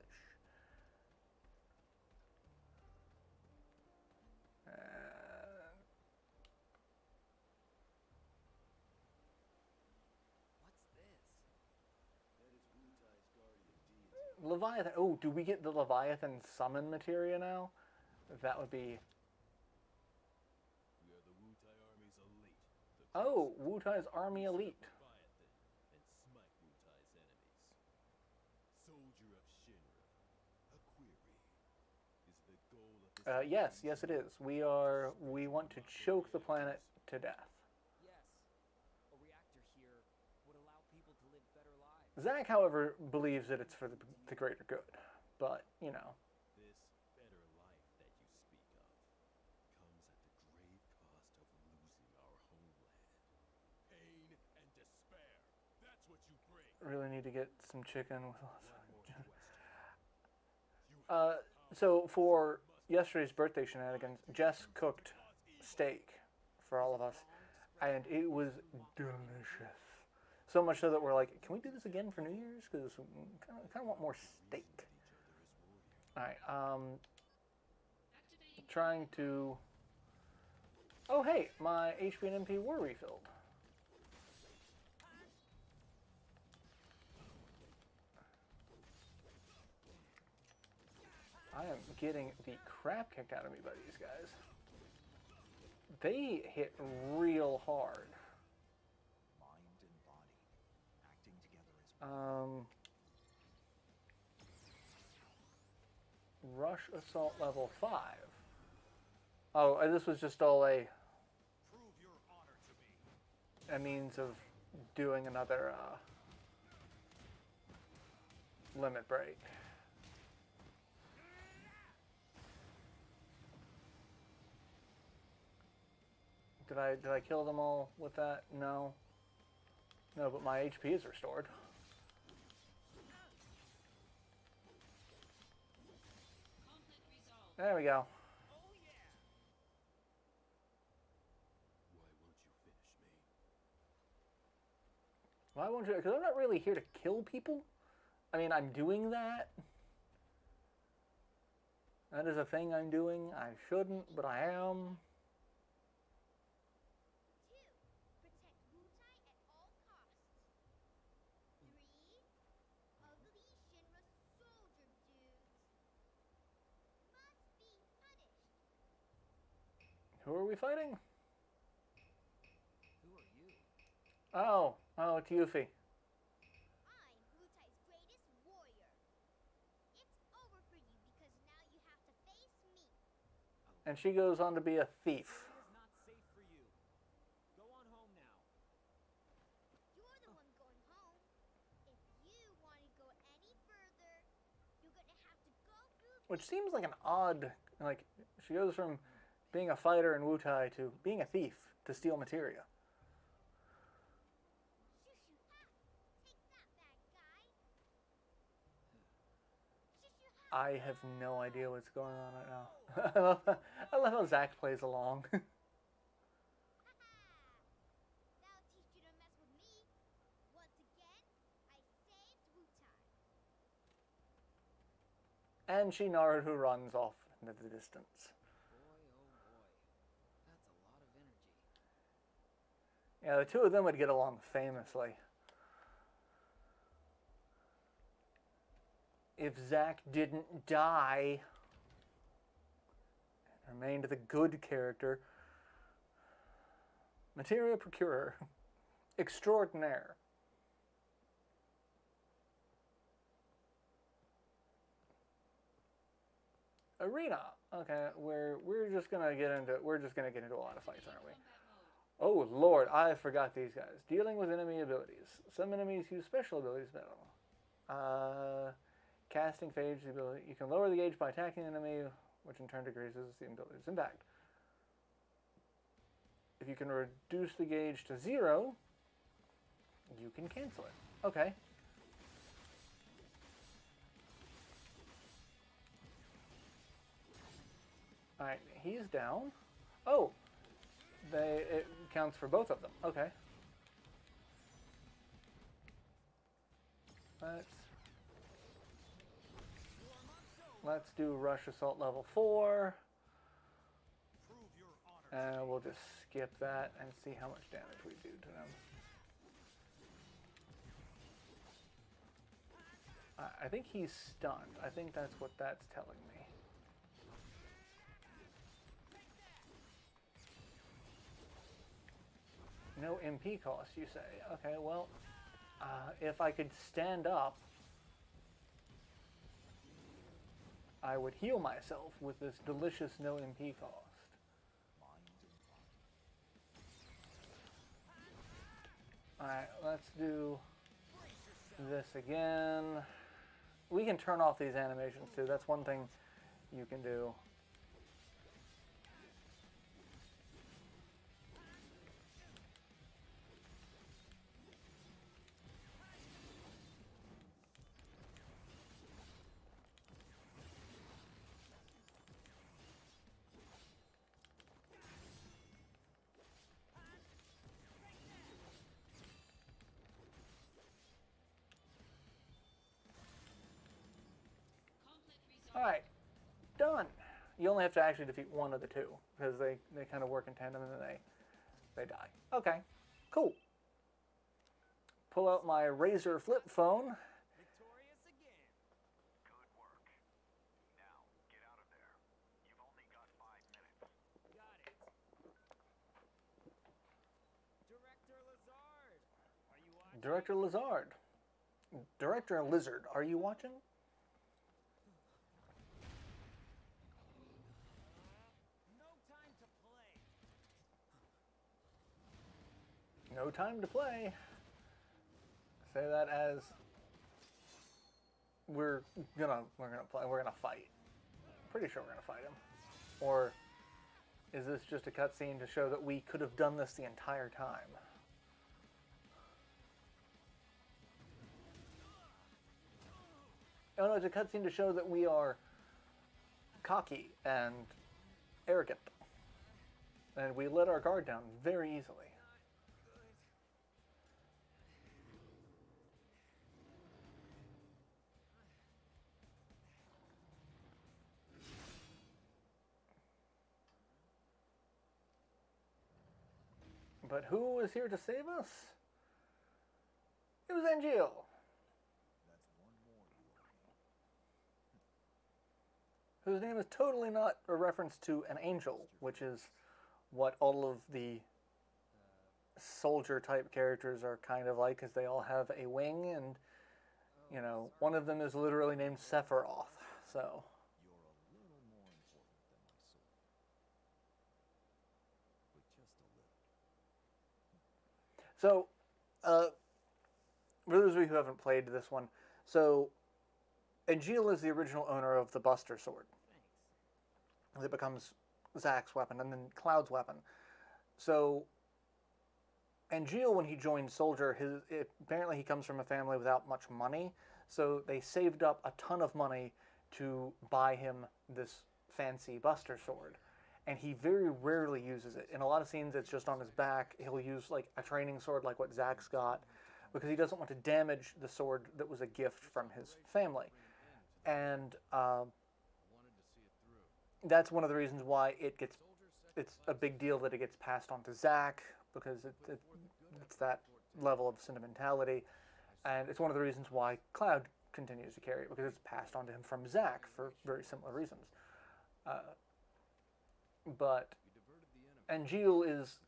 Leviathan. Oh, do we get the Leviathan summon materia now? That would be... We are the Wutai Army's elite. Oh, Wutai's Army Elite. Leviathan and smite Wutai's enemies. Soldier of Shinra. A query. Is the goal of this Yes, it is. We want to choke the planet to death. Yes. A reactor here would allow people to live better lives. Zach, however, believes that it's for the greater good. But, you know. This better life that you speak of comes at the grave cost of losing our homeland. Pain and despair. That's what you bring. Really need to get some chicken with One more question. So for yesterday's birthday shenanigans, Jess cooked steak for all of us, and it was delicious. So much so that we're like, can we do this again for New Year's? Because we kind of want more steak. All right, Activating trying to... Oh, hey, my HP and MP were refilled. I am getting the crap kicked out of me by these guys. They hit real hard. Mind and body acting together as Rush assault level 5. Oh, and this was just all prove your honor to me. a means of doing another limit break. Did I kill them all with that? No. No, but my HP is restored. conflict resolved. There we go. Why won't Why won't you finish me? you? Because I'm not really here to kill people. I mean, I'm doing that. That is a thing I'm doing. I shouldn't, but I am. 2. Protect Wutai at all costs. 3. Ugly Shinra soldier dudes. Who are we fighting? Who are you? Oh, it's Yuffie. I'm Wutai's greatest warrior. It's over for you because now you have to face me. And she goes on to be a thief. This area is not safe for you. Go on home now. You're the one going home. If you want to go any further, you're gonna have to go through. Which seems like an odd, like, she goes from being a fighter in Wutai to being a thief to steal materia. Shoo shoo ha! Take that, bad guy. Shoo shoo ha! I have no idea what's going on right now. I love how Zack plays along. Ha ha! That'll teach you to mess with me. Once again, I saved Wutai. And she Naruto runs off into the distance. Boy, oh boy. That's a lot of energy. Yeah, the two of them would get along famously. If Zack didn't die and remained the good character, materia procurer extraordinaire. Arena. Okay, we're just gonna get into a lot of fights, aren't we? Oh Lord, I forgot these guys. Dealing with enemy abilities. Some enemies use special abilities battle. Casting phase ability. You can lower the gauge by attacking the enemy, which in turn decreases the ability's impact. If you can reduce the gauge to 0, you can cancel it. Okay. Alright, he's down. Oh! It counts for both of them. Okay. Let's do Rush Assault level 4. Prove your honor. And we'll just skip that and see how much damage we do to them. I think he's stunned. I think that's what that's telling me. No MP cost, you say? Okay, well, if I could stand up, I would heal myself with this delicious no MP cost. Alright, let's do this again. We can turn off these animations too. That's one thing you can do. Alright, done. You only have to actually defeat one of the two, because they kind of work in tandem and then they die. Okay, cool. Pull out my Razer flip phone. Victorious again. Good work. Now, get out of there. You've only got 5 minutes. Got it. Director Lazard. Are you watching? Director Lizard. Director Lizard, are you watching? No time to play. No time to play. Say that as we're gonna fight. Pretty sure we're gonna fight him. Or is this just a cutscene to show that we could have done this the entire time? Oh no, it's a cutscene to show that we are cocky and arrogant. And we let our guard down very easily. But who was here to save us? It was Angel. That's one more you owe me. Whose name is totally not a reference to an angel, which is what all of the soldier type characters are kind of like, because they all have a wing, and you know, one of them is literally named Sephiroth. So You're a little more important than my sword. But just a little. So, for those of you who haven't played this one, so Angeal is the original owner of the Buster Sword. It becomes Zack's weapon and then Cloud's weapon. So, Angeal, when he joined Soldier, apparently he comes from a family without much money, so they saved up a ton of money to buy him this fancy Buster Sword. And he very rarely uses it. In a lot of scenes, it's just on his back. He'll use like a training sword like what Zack's got, because he doesn't want to damage the sword that was a gift from his family. And that's one of the reasons why it's a big deal that it gets passed on to Zack, because it's that level of sentimentality. And it's one of the reasons why Cloud continues to carry it, because it's passed on to him from Zack for very similar reasons. But Angeal is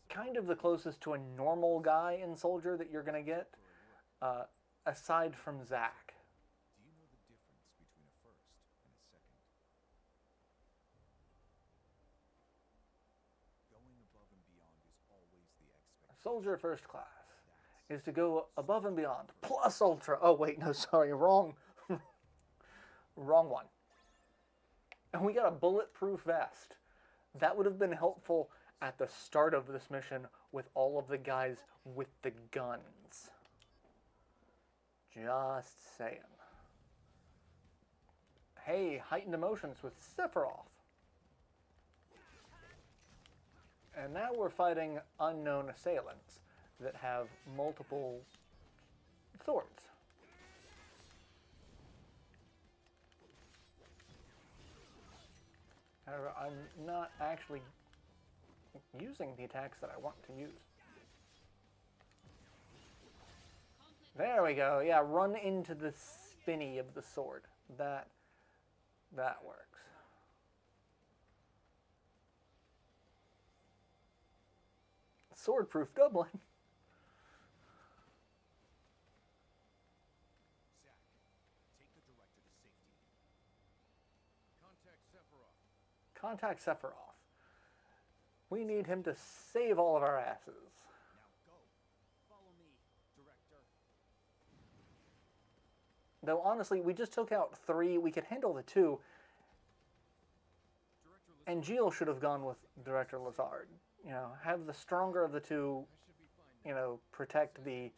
kind of the closest to a normal guy in Soldier that you're going to get, aside from Zack. Do you know the difference between a first and a second? Going above and beyond is always the expectation. Soldier First Class is to go above and beyond, plus Ultra. Oh, wait, no, sorry, wrong. Wrong one. And we got a bulletproof vest. That would have been helpful at the start of this mission with all of the guys with the guns. Just saying. Hey, heightened emotions with Sephiroth. And now we're fighting unknown assailants that have multiple swords. However, I'm not actually using the attacks that I want to use. There we go. Yeah, run into the spinny of the sword. That works. Swordproof Dublin. Zack, take the director to safety. Contact Sephiroth. Contact Sephiroth. We need him to save all of our asses. Now go. Follow me, Director. Though honestly, we just took out 3. We could handle the 2. And Angeal should have gone with Director Lazard. You know, have the stronger of the 2, you know, protect the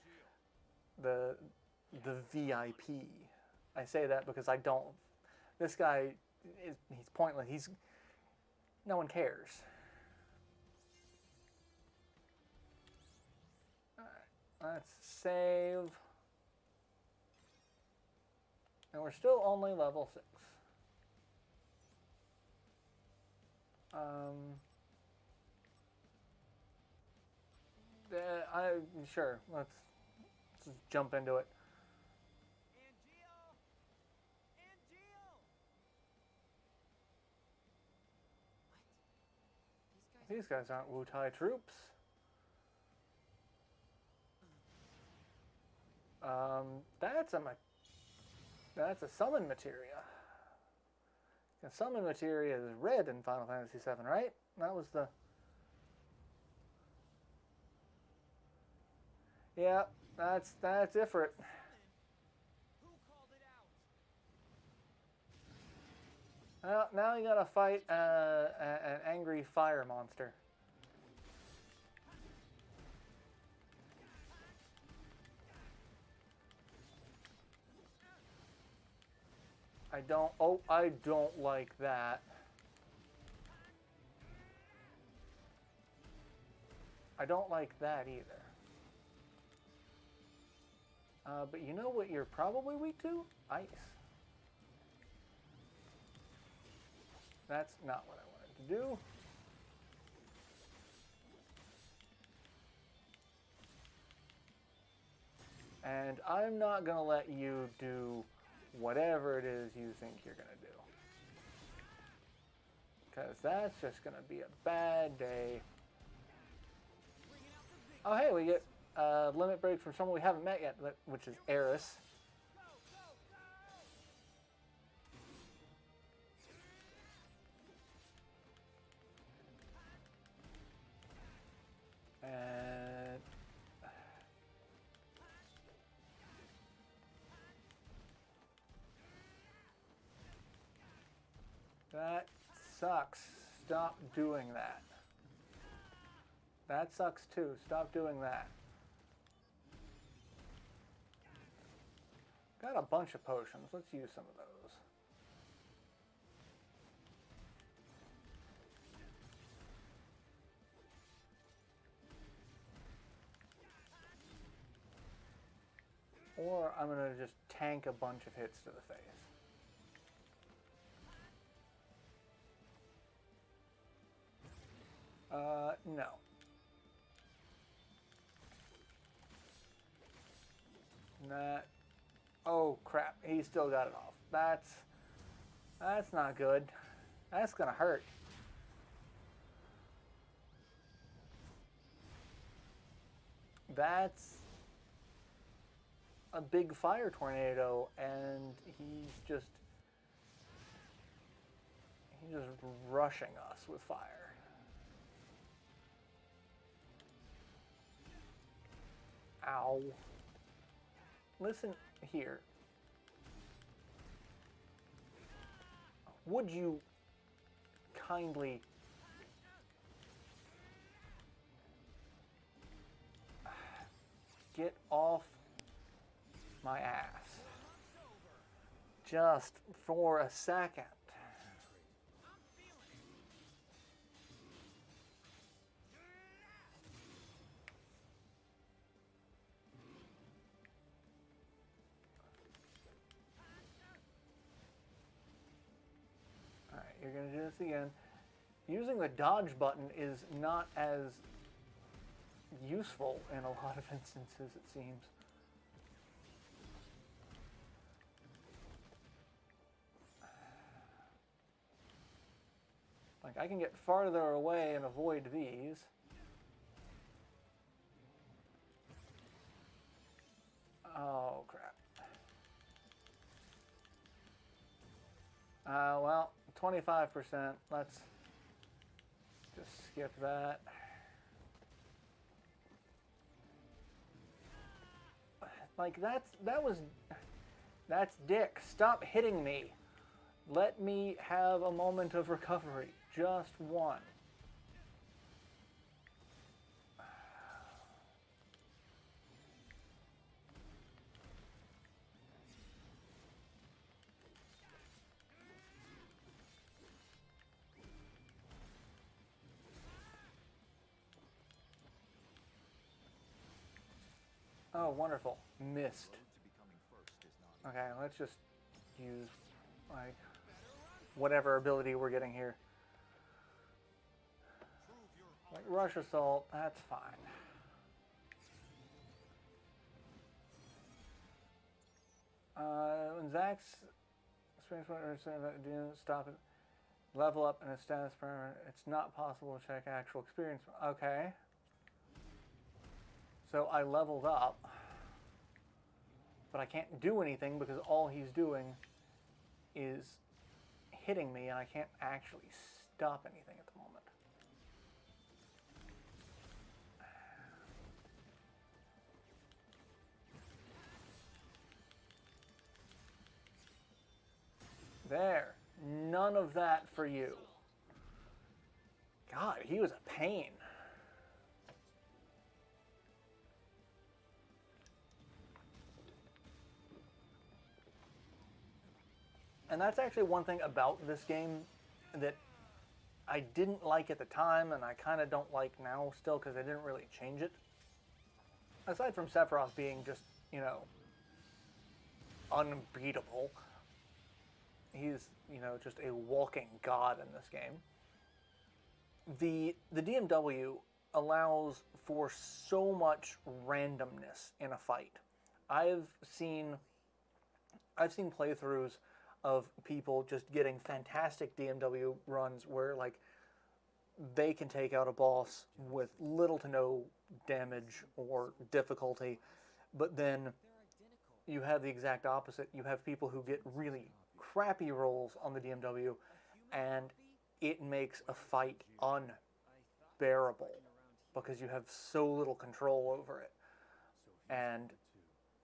VIP. I say that because I don't. This guy he's pointless. No one cares. Alright, let's save. And we're still only level 6. Sure, let's just jump into it. Angeal! Angeal! What? These guys aren't Wu-Tai troops. That's a summon materia. The summon materia is red in Final Fantasy VII, right? That was the... Yeah, that's different. Who called it out? Well, now you gotta fight an angry fire monster. I don't like that. I don't like that either. But you know what you're probably weak to? Ice. That's not what I wanted to do. And I'm not going to let you do whatever it is you think you're going to do. Because that's just going to be a bad day. Oh, hey, we get a limit break from someone we haven't met yet, which is Eris. And that sucks. Stop doing that. That sucks too. Stop doing that. Got a bunch of potions. Let's use some of those. Or I'm going to just tank a bunch of hits to the face. No. That. Oh crap! He still got it off. That's not good. That's gonna hurt. That's a big fire tornado, and he's just rushing us with fire. Ow. Listen here. Would you kindly get off my ass? Just for a second. You're going to do this again. Using the dodge button is not as useful in a lot of instances, it seems. Like, I can get farther away and avoid these. Oh, crap. Well, 25%. Let's just skip that. Like, that's dick. Stop hitting me. Let me have a moment of recovery. Just one. Oh, wonderful. Missed. Okay, let's just use, like, whatever ability we're getting here. Like, Rush Assault, that's fine. When Zach's experience didn't stop it, level up in a status parameter, it's not possible to check actual experience. Okay. So I leveled up, but I can't do anything because all he's doing is hitting me, and I can't actually stop anything at the moment. There. None of that for you. God, he was a pain. And that's actually one thing about this game that I didn't like at the time, and I kind of don't like now still because they didn't really change it. Aside from Sephiroth being just, you know, unbeatable. He's, you know, just a walking god in this game. The DMW allows for so much randomness in a fight. I've seen playthroughs of people just getting fantastic DMW runs where like they can take out a boss with little to no damage or difficulty, but then They're identical. you have the exact opposite. You have people who get really crappy rolls on the DMW, A human and copy? it makes a fight I thought unbearable working around here. because you have so little control over it. And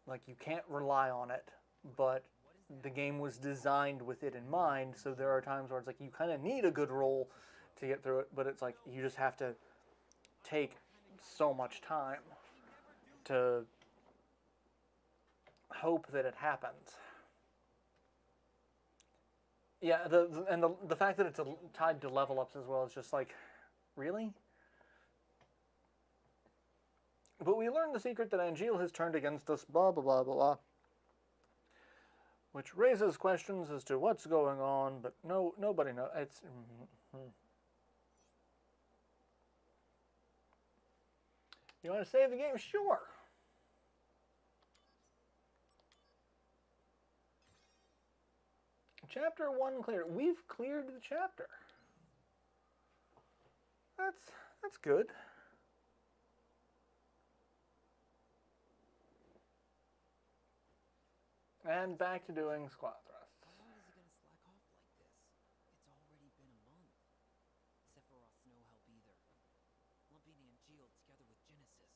like you can't rely on it, but the game was designed with it in mind, so there are times where it's like you kind of need a good roll to get through it, but it's like you just have to take so much time to hope that it happens. Yeah, the fact that it's tied to level ups as well is just like, really? But we learned the secret that Angeal has turned against us, blah, blah, blah, blah, blah. Which raises questions as to what's going on, but nobody knows. It's... You want to save the game? Sure. Chapter 1 cleared. We've cleared the chapter. That's good. And back to doing squat thrusts. How long is he gonna slack off like this? It's already been a month. Sephiroth's no help either. Lumping Angeal together with Genesis.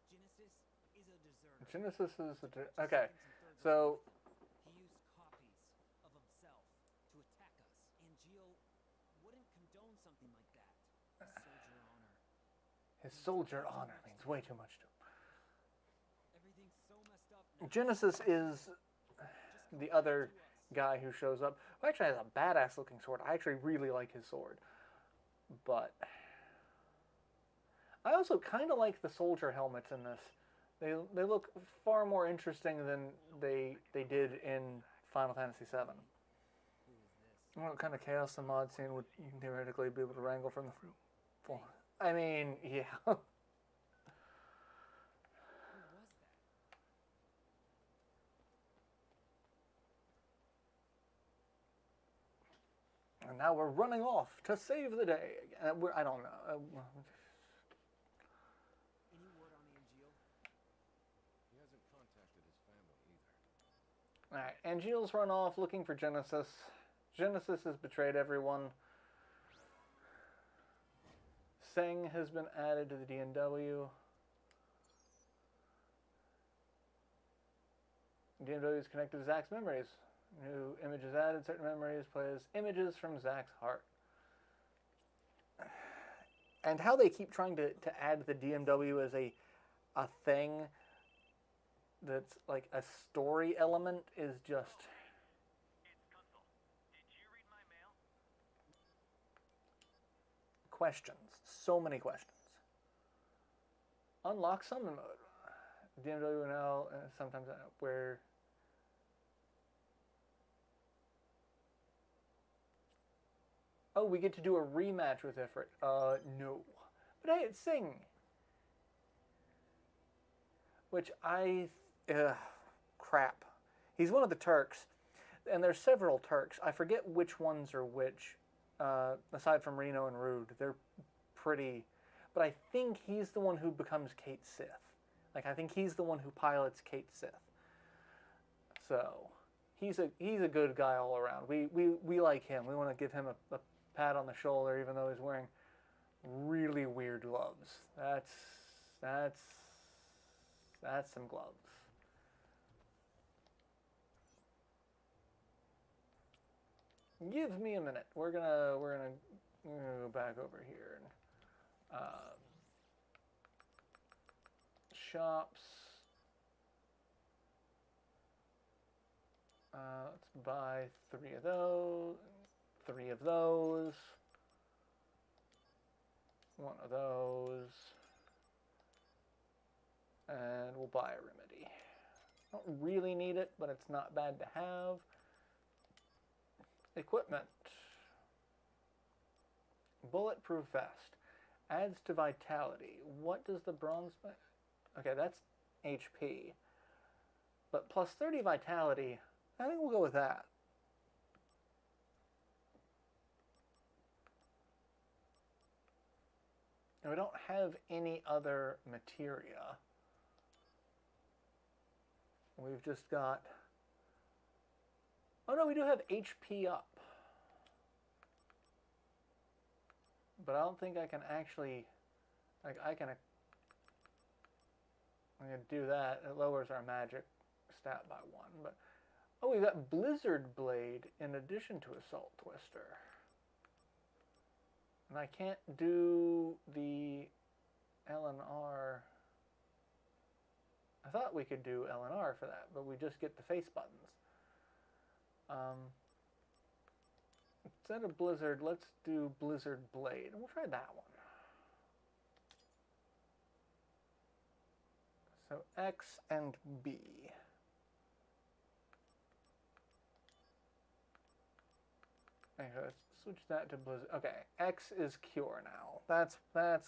Genesis is a deserter. Genesis is a... Just Okay, second and third so... He used copies of himself to attack us. Angeal wouldn't condone something like that. His His soldier honor. soldier honor means way too much to him. Everything's so messed up now. Genesis is the other guy who shows up, who actually has a badass looking sword. I actually really like his sword. But I also kind of like the soldier helmets in this. They look far more interesting than they did in Final Fantasy VII. Who is this? What kind of chaos the mod scene would theoretically be able to wrangle from the full? I mean, yeah. Who was that? And now we're running off to save the day. I don't know. Any word on Angeal? He hasn't contacted his family either. Alright, Angeal's run off looking for Genesis. Genesis has betrayed everyone. Seng has been added to the DNW. DNW is connected to Zack's memories. New images added. Certain memories plays images from Zack's heart. And how they keep trying to add the DMW as a thing that's like a story element is just... Questions. So many questions. Unlock summon mode. DMW now sometimes where... Oh, we get to do a rematch with Ifrit. No. But hey, it's Sing. Which crap. He's one of the Turks. And there's several Turks. I forget which ones are which. Aside from Reno and Rude. They're pretty... But I think he's the one who becomes Kate Sith. Like, I think he's the one who pilots Kate Sith. So, he's a good guy all around. We like him. We want to give him a pat on the shoulder, even though he's wearing really weird gloves. That's some gloves. Give me a minute. We're gonna go back over here and shops. Let's buy 3 of those. 3 of those. 1 of those. And we'll buy a remedy. Don't really need it, but it's not bad to have. Equipment. Bulletproof vest. Adds to vitality. What does the bronze... Okay, that's HP. But plus 30 vitality, I think we'll go with that. And we don't have any other materia. We've just got... Oh no, we do have HP up. But I don't think I can actually... Like, I'm gonna do that. It lowers our magic stat by 1. But oh, we've got Blizzard Blade in addition to Assault Twister. And I can't do the LNR. I thought we could do LNR for that, but we just get the face buttons. Instead of Blizzard, let's do Blizzard Blade. And we'll try that one. So X and B. Okay, let's switch that to Blizzard. Okay, X is Cure now. That's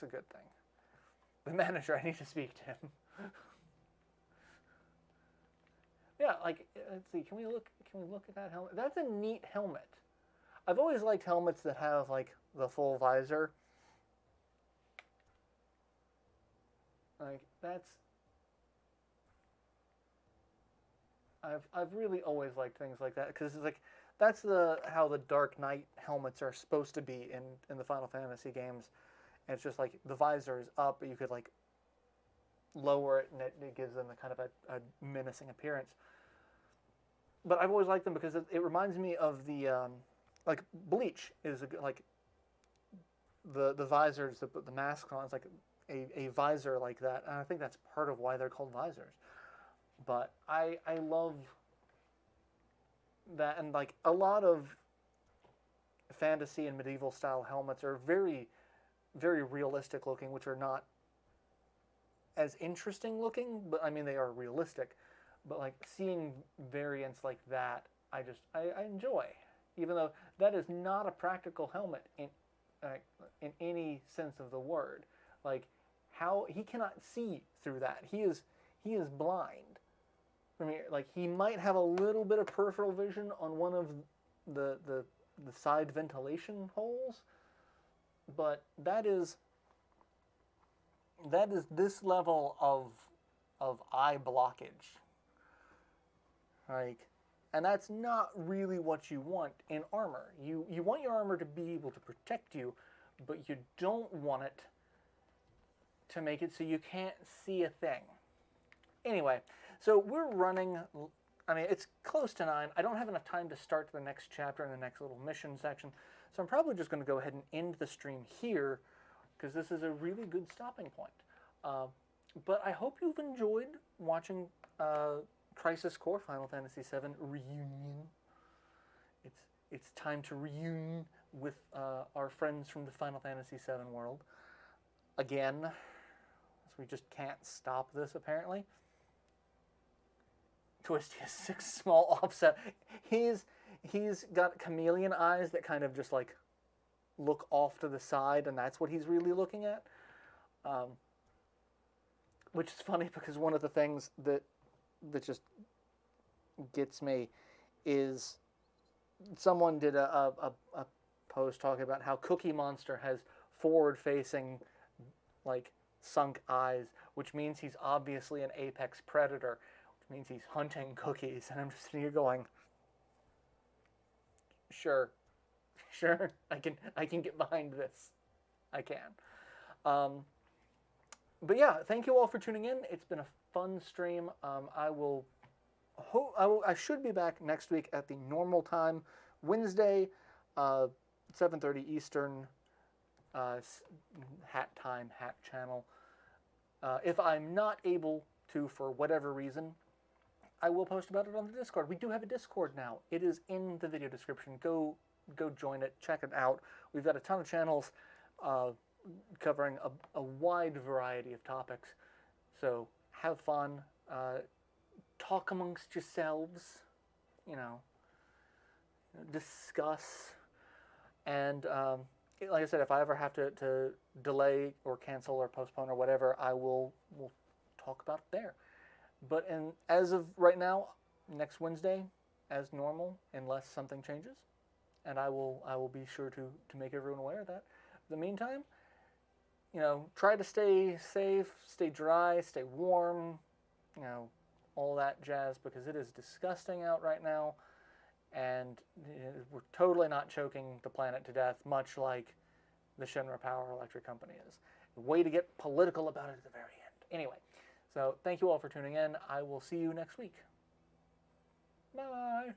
a good thing. The manager, I need to speak to him. Yeah, like, let's see, can we look at that helmet? That's a neat helmet. I've always liked helmets that have like the full visor. Like I've really always liked things like that because it's like that's how the Dark Knight helmets are supposed to be in the Final Fantasy games. And it's just like the visor is up, but you could like lower it and it gives them a kind of a menacing appearance. But I've always liked them because it reminds me of the like Bleach is like the visors that put the mask on. It's like a visor like that, and I think that's part of why they're called visors. But I love that, and like a lot of fantasy and medieval style helmets are very, very realistic looking, which are not as interesting looking, but I mean they are realistic. But like seeing variants like that, I enjoy, even though that is not a practical helmet in any sense of the word. Like how he cannot see through that. He is blind. I mean, like he might have a little bit of peripheral vision on one of the side ventilation holes, but that is this level of eye blockage. Like, and that's not really what you want in armor. You want your armor to be able to protect you, but you don't want it to make it so you can't see a thing. Anyway, so we're running, I mean, it's close to 9. I don't have enough time to start the next chapter in the next little mission section, so I'm probably just going to go ahead and end the stream here, because this is a really good stopping point. But I hope you've enjoyed watching Crisis Core Final Fantasy VII Reunion. It's time to reunion with our friends from the Final Fantasy VII world. Again, so we just can't stop this, apparently. Twisty has 6 small offset. He's got chameleon eyes that kind of just like look off to the side, and that's what he's really looking at. Which is funny because one of the things that just gets me is someone did a post talking about how Cookie Monster has forward-facing, like, sunk eyes, which means he's obviously an apex predator, which means he's hunting cookies. And I'm just sitting here going, sure, I can get behind this. I can. But yeah, thank you all for tuning in. It's been a fun stream. I should be back next week at the normal time, Wednesday, 7:30 Eastern, hat channel. If I'm not able to, for whatever reason, I will post about it on the Discord. We do have a Discord now. It is in the video description. Go join it. Check it out. We've got a ton of channels covering a wide variety of topics. So have fun. Talk amongst yourselves. Discuss. And like I said, if I ever have to delay or cancel or postpone or whatever, we'll talk about it there. But as of right now, next Wednesday, as normal, unless something changes, and I will be sure to make everyone aware of that. In the meantime, you know, try to stay safe, stay dry, stay warm, you know, all that jazz, because it is disgusting out right now, and we're totally not choking the planet to death, much like the Shinra Power Electric Company is. Way to get political about it at the very end. Anyway, so thank you all for tuning in. I will see you next week. Bye.